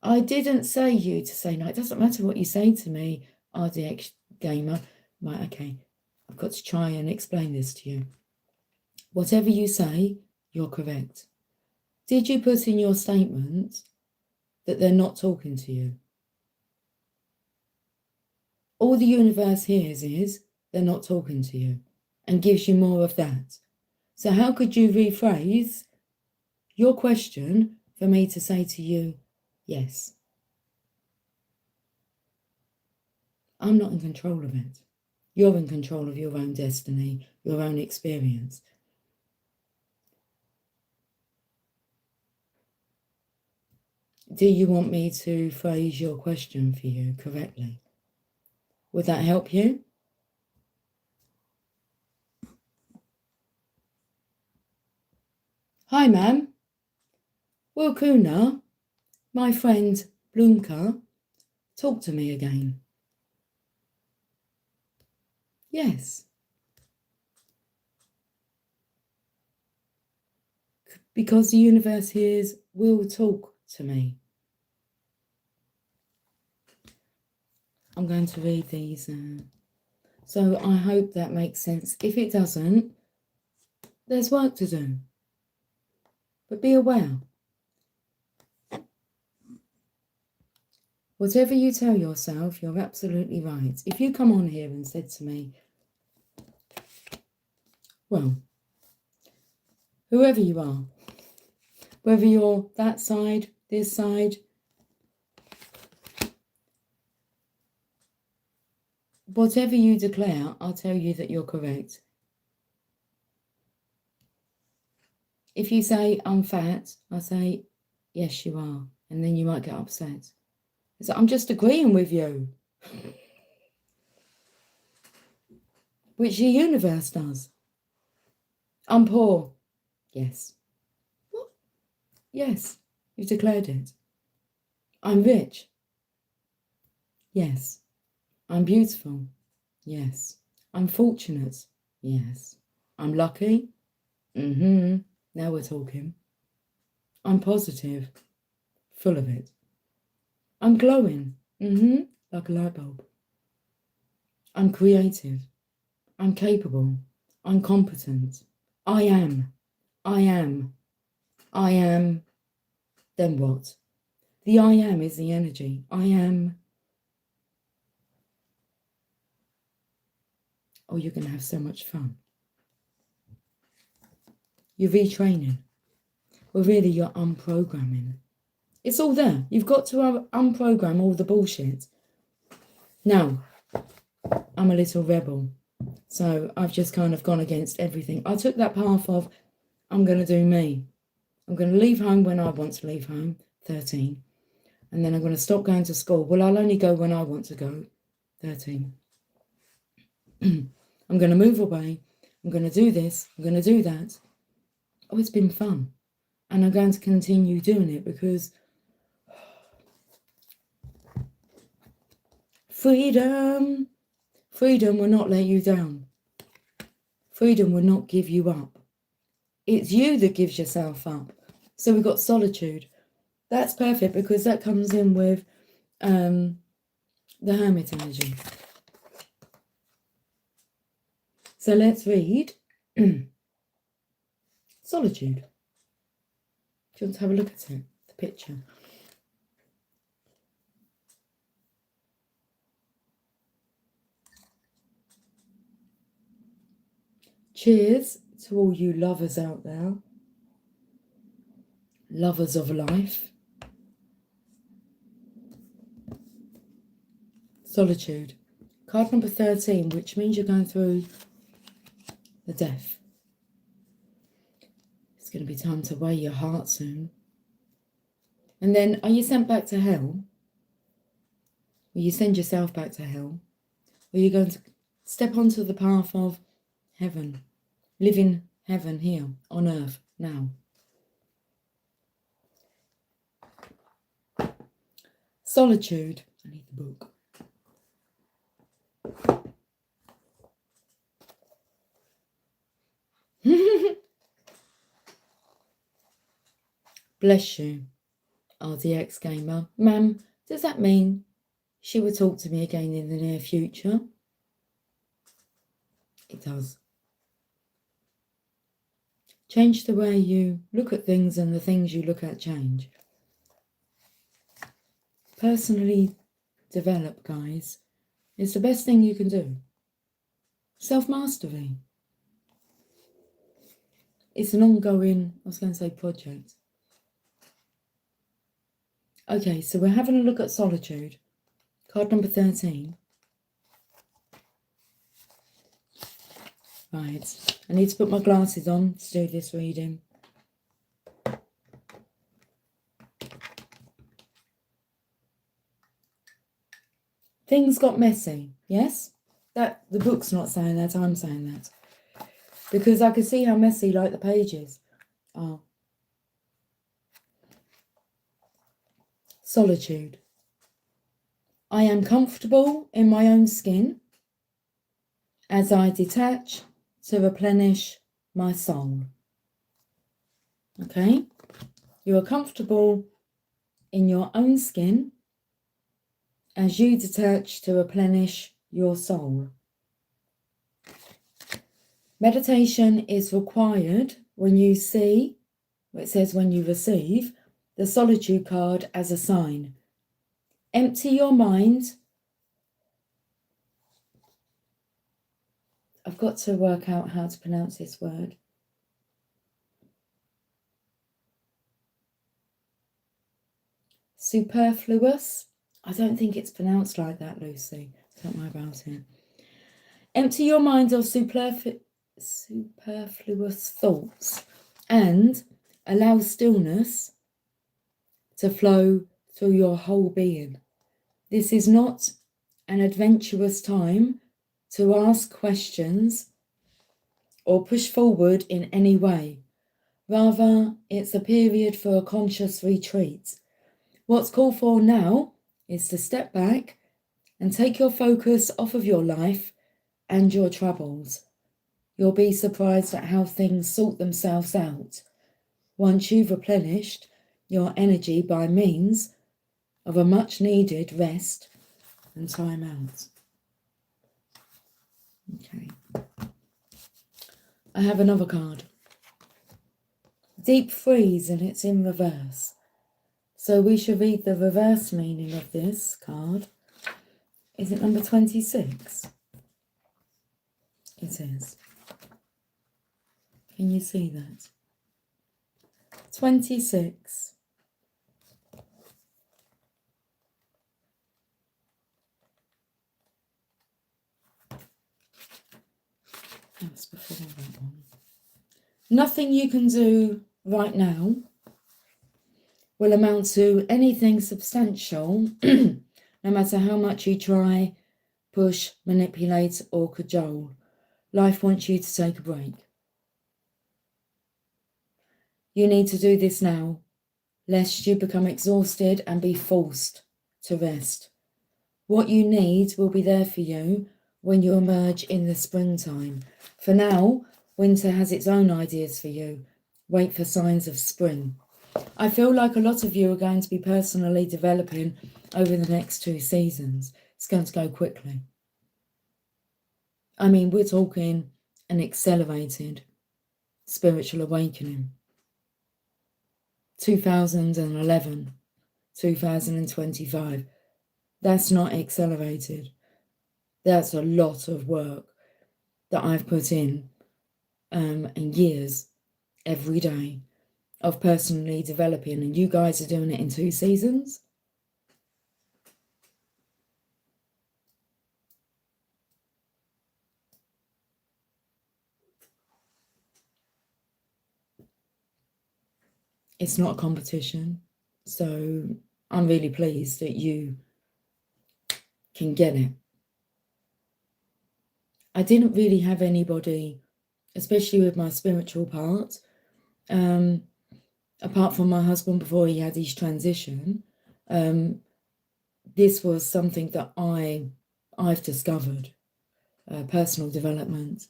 I didn't say you to say no. It doesn't matter what you say to me, RDX gamer. Right, okay. I've got to try and explain this to you. Whatever you say, you're correct. Did you put in your statement that they're not talking to you? All the universe hears is they're not talking to you and gives you more of that. So how could you rephrase your question for me to say to you, yes? I'm not in control of it. You're in control of your own destiny, your own experience. Do you want me to phrase your question for you correctly? Would that help you? Hi, ma'am. Will Kuna, my friend Blumka, talk to me again? Yes. Because the universe hears, will talk to me. I'm going to read these. So I hope that makes sense. If it doesn't, there's work to do. But be aware. Whatever you tell yourself, you're absolutely right. If you come on here and said to me, well, whoever you are, whether you're that side, this side, whatever you declare, I'll tell you that you're correct. If you say, I'm fat, I'll say, yes, you are. And then you might get upset. So I'm just agreeing with you. Which the universe does. I'm poor. Yes. What? Yes, you've declared it. I'm rich. Yes. I'm beautiful. Yes. I'm fortunate. Yes. I'm lucky. Now we're talking. I'm positive. Full of it. I'm glowing. Like a light bulb. I'm creative. I'm capable. I'm competent. I am. I am. I am. Then what? The I am is the energy. I am. Oh, you're going to have so much fun. You're retraining. Well, really, you're unprogramming. It's all there. You've got to unprogram all the bullshit. Now, I'm a little rebel. So I've just kind of gone against everything. I took that path of, I'm going to do me. I'm going to leave home when I want to leave home, 13. And then I'm going to stop going to school. Well, I'll only go when I want to go, 13. I'm going to move away. I'm going to do this. I'm going to do that. Oh, it's been fun. And I'm going to continue doing it because freedom will not let you down. Freedom will not give you up. It's you that gives yourself up. So we've got solitude. That's perfect because that comes in with the hermit energy. So let's read solitude. Do you want to have a look at it, the picture? Cheers to all you lovers out there. Lovers of life. Solitude. Card number 13, which means you're going through the death. It's going to be time to weigh your heart soon. And then, are you sent back to hell? Will you send yourself back to hell? or you're going to step onto the path of heaven, living heaven here on earth now. Solitude. I need the book. Bless you, RDX Gamer. Ma'am, does that mean she will talk to me again in the near future? It does. Change the way you look at things, and the things you look at change. Personally develop, guys. It's the best thing you can do. Self-mastery. It's an ongoing, I was going to say project. Okay, so we're having a look at solitude. Card number 13. Right, I need to put my glasses on to do this reading. Things got messy, yes? That the book's not saying that, I'm saying that. Because I can see how messy, like, the pages are. Solitude. I am comfortable in my own skin as I detach to replenish my soul. Okay? You are comfortable in your own skin as you detach to replenish your soul. Meditation is required when you see, it says when you receive, the solitude card as a sign. Empty your mind. I've got to work out how to pronounce this word. Superfluous. I don't think it's pronounced like that, Lucy. Don't worry about it. Empty your mind of superfluous thoughts and allow stillness to flow through your whole being. This is not an adventurous time to ask questions or push forward in any way. Rather, it's a period for a conscious retreat. What's called for now is to step back and take your focus off of your life and your troubles. You'll be surprised at how things sort themselves out once you've replenished your energy by means of a much needed rest and time out. Okay. I have another card. Deep freeze, and it's in reverse. So we should read the reverse meaning of this card. Is it number 26? It is. Can you see that? 26. That's before that one. Nothing you can do right now will amount to anything substantial, no matter how much you try, push, manipulate, or cajole. Life wants you to take a break. You need to do this now, lest you become exhausted and be forced to rest. What you need will be there for you when you emerge in the springtime. For now, winter has its own ideas for you. Wait for signs of spring. I feel like a lot of you are going to be personally developing over the next 2 seasons. It's going to go quickly. I mean, we're talking an accelerated spiritual awakening. 2011, 2025. That's not accelerated. That's a lot of work that I've put in years, every day, of personally developing, and you guys are doing it in 2 seasons. It's not a competition, so I'm really pleased that you can get it. I didn't really have anybody, especially with my spiritual part, apart from my husband before he had his transition. This was something that I've discovered, personal development.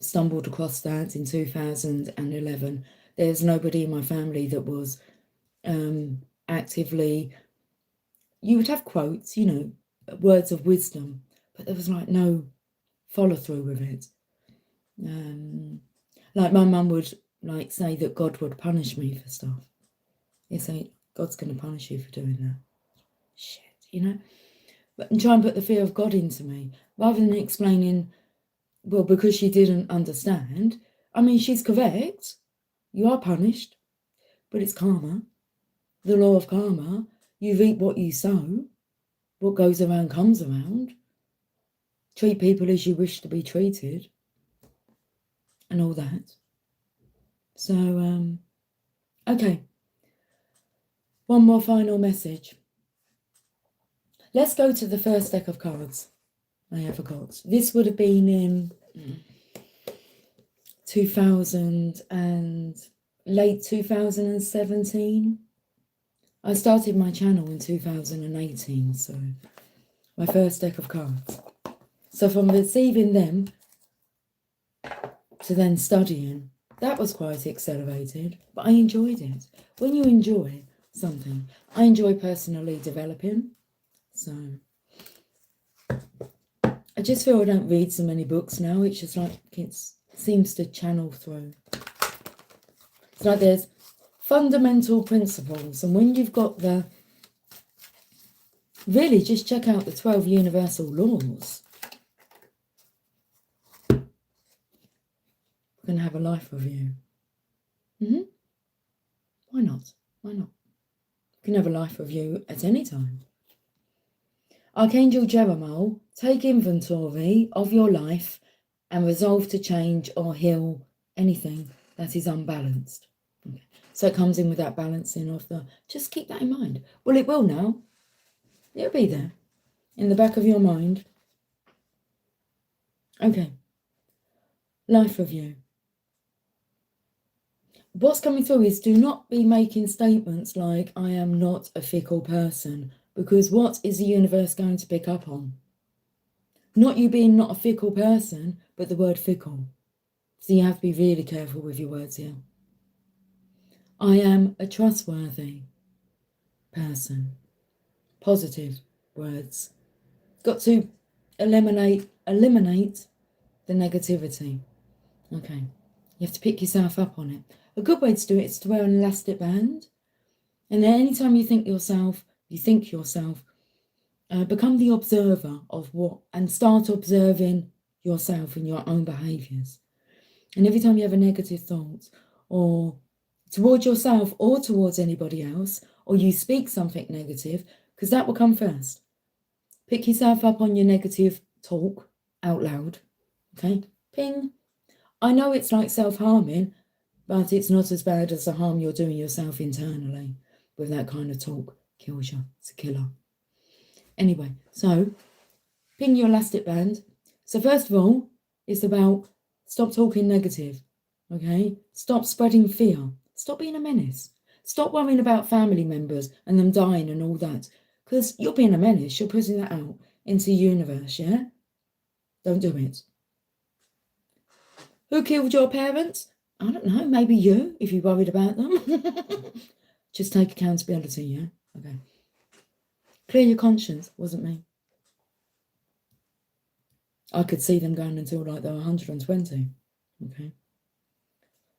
Stumbled across that in 2011. There's nobody in my family that was actively, you would have quotes, words of wisdom, but there was like no follow through with it. Like my mum would like say that God would punish me for stuff. You say God's going to punish you for doing that. Shit, But and try and put the fear of God into me rather than explaining, well, because she didn't understand. I mean, she's correct. You are punished, but it's karma. The law of karma. You reap what you sow. What goes around comes around. Treat people as you wish to be treated. And all that. So, okay. One more final message. Let's go to the first deck of cards I ever got. This would have been in 2000 and late 2017. I started my channel in 2018, so my first deck of cards. So from receiving them to then studying, that was quite accelerated, but I enjoyed it. When you enjoy something, I enjoy personally developing, so I just feel I don't read so many books now. It's just like it seems to channel through. It's like there's fundamental principles, and when you've got really just check out the 12 universal laws. We're going to have a life review. Why not? Why not? You can have a life review at any time. Archangel Jeremiah, take inventory of your life and resolve to change or heal anything that is unbalanced. Okay. So it comes in with that balancing of just keep that in mind. Well, it will now. It'll be there in the back of your mind. Okay. Life review. What's coming through is do not be making statements like, I am not a fickle person, because what is the universe going to pick up on? Not you being not a fickle person, but the word fickle. So you have to be really careful with your words here. I am a trustworthy person. Positive words. Got to eliminate the negativity. Okay. You have to pick yourself up on it. A good way to do it is to wear an elastic band. And then anytime you think yourself, become the observer of what, and start observing yourself and your own behaviours. And every time you have a negative thought, or towards yourself or towards anybody else, or you speak something negative, because that will come first. Pick yourself up on your negative talk out loud. Okay? Ping. I know it's like self-harming, but it's not as bad as the harm you're doing yourself internally with that kind of talk. Kills you. It's a killer. Anyway, so ping your elastic band. So first of all, it's about stop talking negative. Okay? Stop spreading fear. Stop being a menace. Stop worrying about family members and them dying and all that. Because you're being a menace. You're putting that out into the universe, yeah? Don't do it. Who killed your parents? I don't know. Maybe you, if you're worried about them. Just take accountability, yeah? Okay. Clear your conscience. Wasn't me. I could see them going until like they were 120. Okay.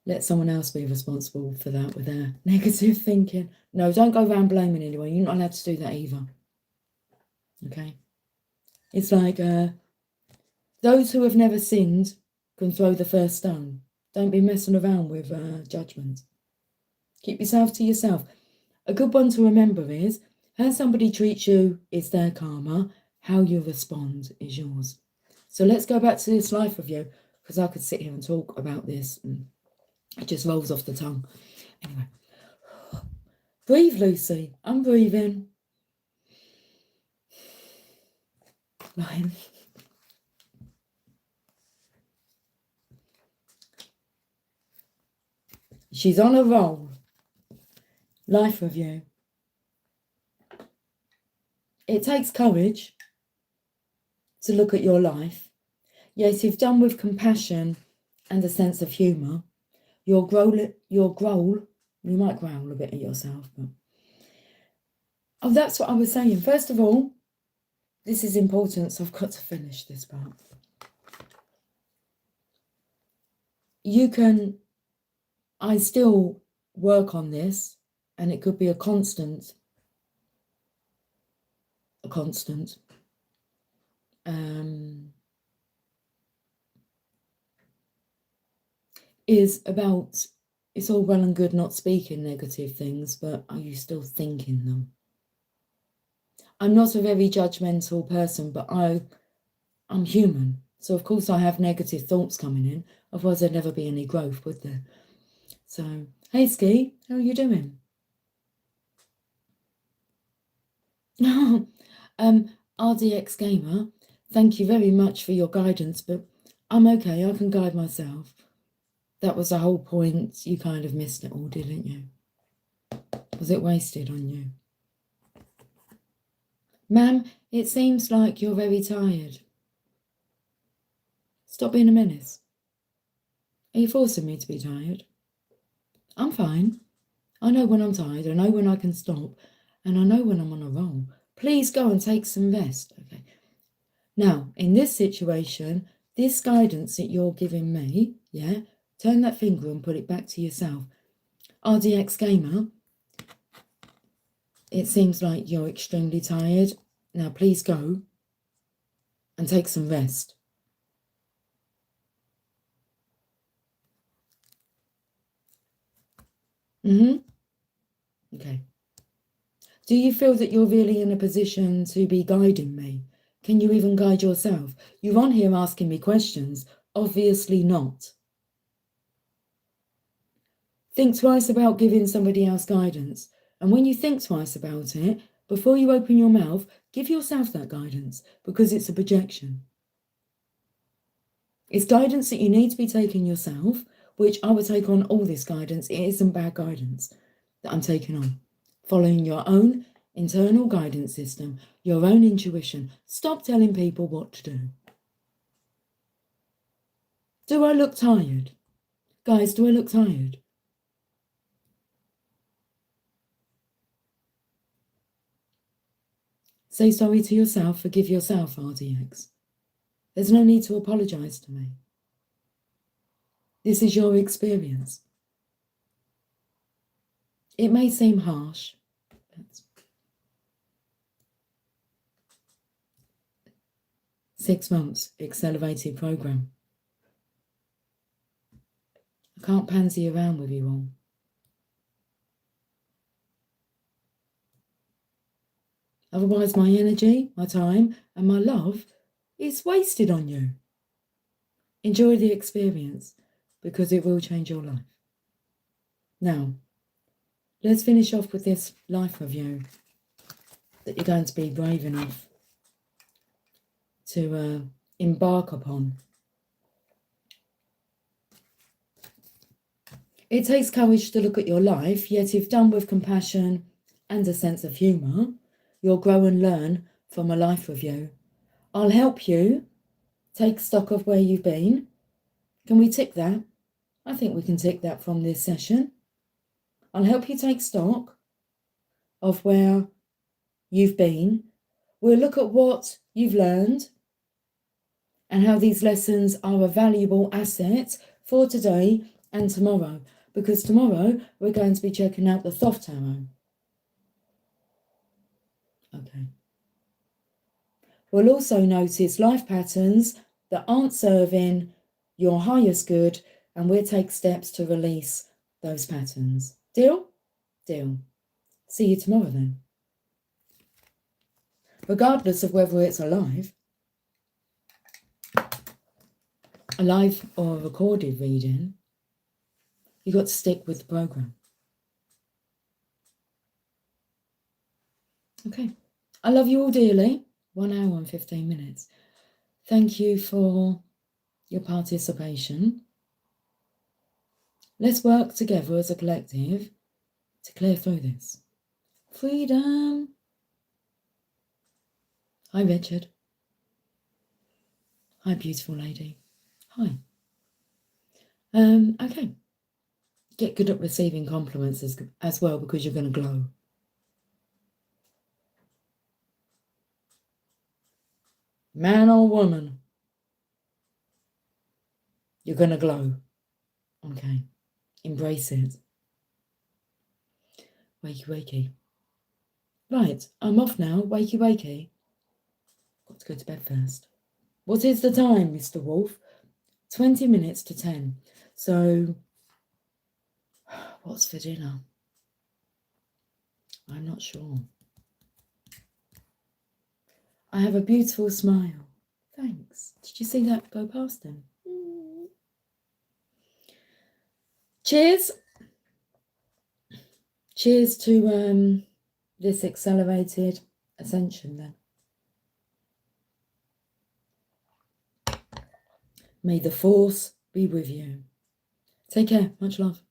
Let someone else be responsible for that with their negative thinking. No, don't go around blaming anyone. You're not allowed to do that either. Okay. It's like those who have never sinned can throw the first stone. Don't be messing around with judgment. Keep yourself to yourself. A good one to remember is, how somebody treats you is their karma. How you respond is yours. So let's go back to this life review, because I could sit here and talk about this and it just rolls off the tongue. Anyway. Breathe, Lucy. I'm breathing. Lion. She's on a roll. Life review. It takes courage to look at your life. Yet if done with compassion and a sense of humour, you'll growl, you might growl a bit at yourself, but... Oh, that's what I was saying. First of all, this is important, so I've got to finish this part. I still work on this, and it could be a constant. Is about, it's all well and good not speaking negative things, but are you still thinking them? I'm not a very judgmental person, but I'm human. So of course I have negative thoughts coming in, otherwise there'd never be any growth, would there? So, hey Ski, how are you doing? RDX Gamer, thank you very much for your guidance, but I'm okay, I can guide myself. That was the whole point. You kind of missed it all, didn't you? Was it wasted on you? Ma'am, it seems like you're very tired. Stop being a menace. Are you forcing me to be tired? I'm fine. I know when I'm tired, I know when I can stop, and I know when I'm on a roll. Please go and take some rest, okay? Now, in this situation, this guidance that you're giving me, yeah, turn that finger and put it back to yourself. RDX Gamer, it seems like you're extremely tired. Now, please go and take some rest. Okay. Do you feel that you're really in a position to be guiding me? Can you even guide yourself? You're on here asking me questions. Obviously not. Think twice about giving somebody else guidance. And when you think twice about it, before you open your mouth, give yourself that guidance, because it's a projection. It's guidance that you need to be taking yourself, which I would take on all this guidance. It isn't bad guidance that I'm taking on. Following your own internal guidance system, your own intuition. Stop telling people what to do. Do I look tired? Guys, do I look tired? Say sorry to yourself, forgive yourself, RDX. There's no need to apologise to me. This is your experience. It may seem harsh, but 6 months accelerated program. I can't pansy around with you all. Otherwise, my energy, my time, and my love is wasted on you. Enjoy the experience, because it will change your life. Now, let's finish off with this life review that you're going to be brave enough to embark upon. It takes courage to look at your life, yet if done with compassion and a sense of humour, you'll grow and learn from a life review. I'll help you take stock of where you've been. Can we tick that? I think we can tick that from this session. I'll help you take stock of where you've been. We'll look at what you've learned and how these lessons are a valuable asset for today and tomorrow, because tomorrow we're going to be checking out the Thoth Tarot. Okay. We'll also notice life patterns that aren't serving your highest good, and we'll take steps to release those patterns. Deal? Deal. See you tomorrow then. Regardless of whether it's alive or a recorded reading, you've got to stick with the program. Okay. I love you all dearly. 1 hour and 15 minutes. Thank you for your participation. Let's work together as a collective to clear through this. Freedom. Hi, Richard. Hi, beautiful lady. Hi. Okay. Get good at receiving compliments as well, because you're going to glow. Man or woman, you're going to glow. Okay. Embrace it. Wakey, wakey. Right, I'm off now. Wakey, wakey. Got to go to bed first. What is the time, Mr. Wolf? 20 minutes to 10. So, what's for dinner? I'm not sure. I have a beautiful smile. Thanks. Did you see that go past him? Cheers. Cheers to this accelerated ascension then. May the force be with you. Take care. Much love.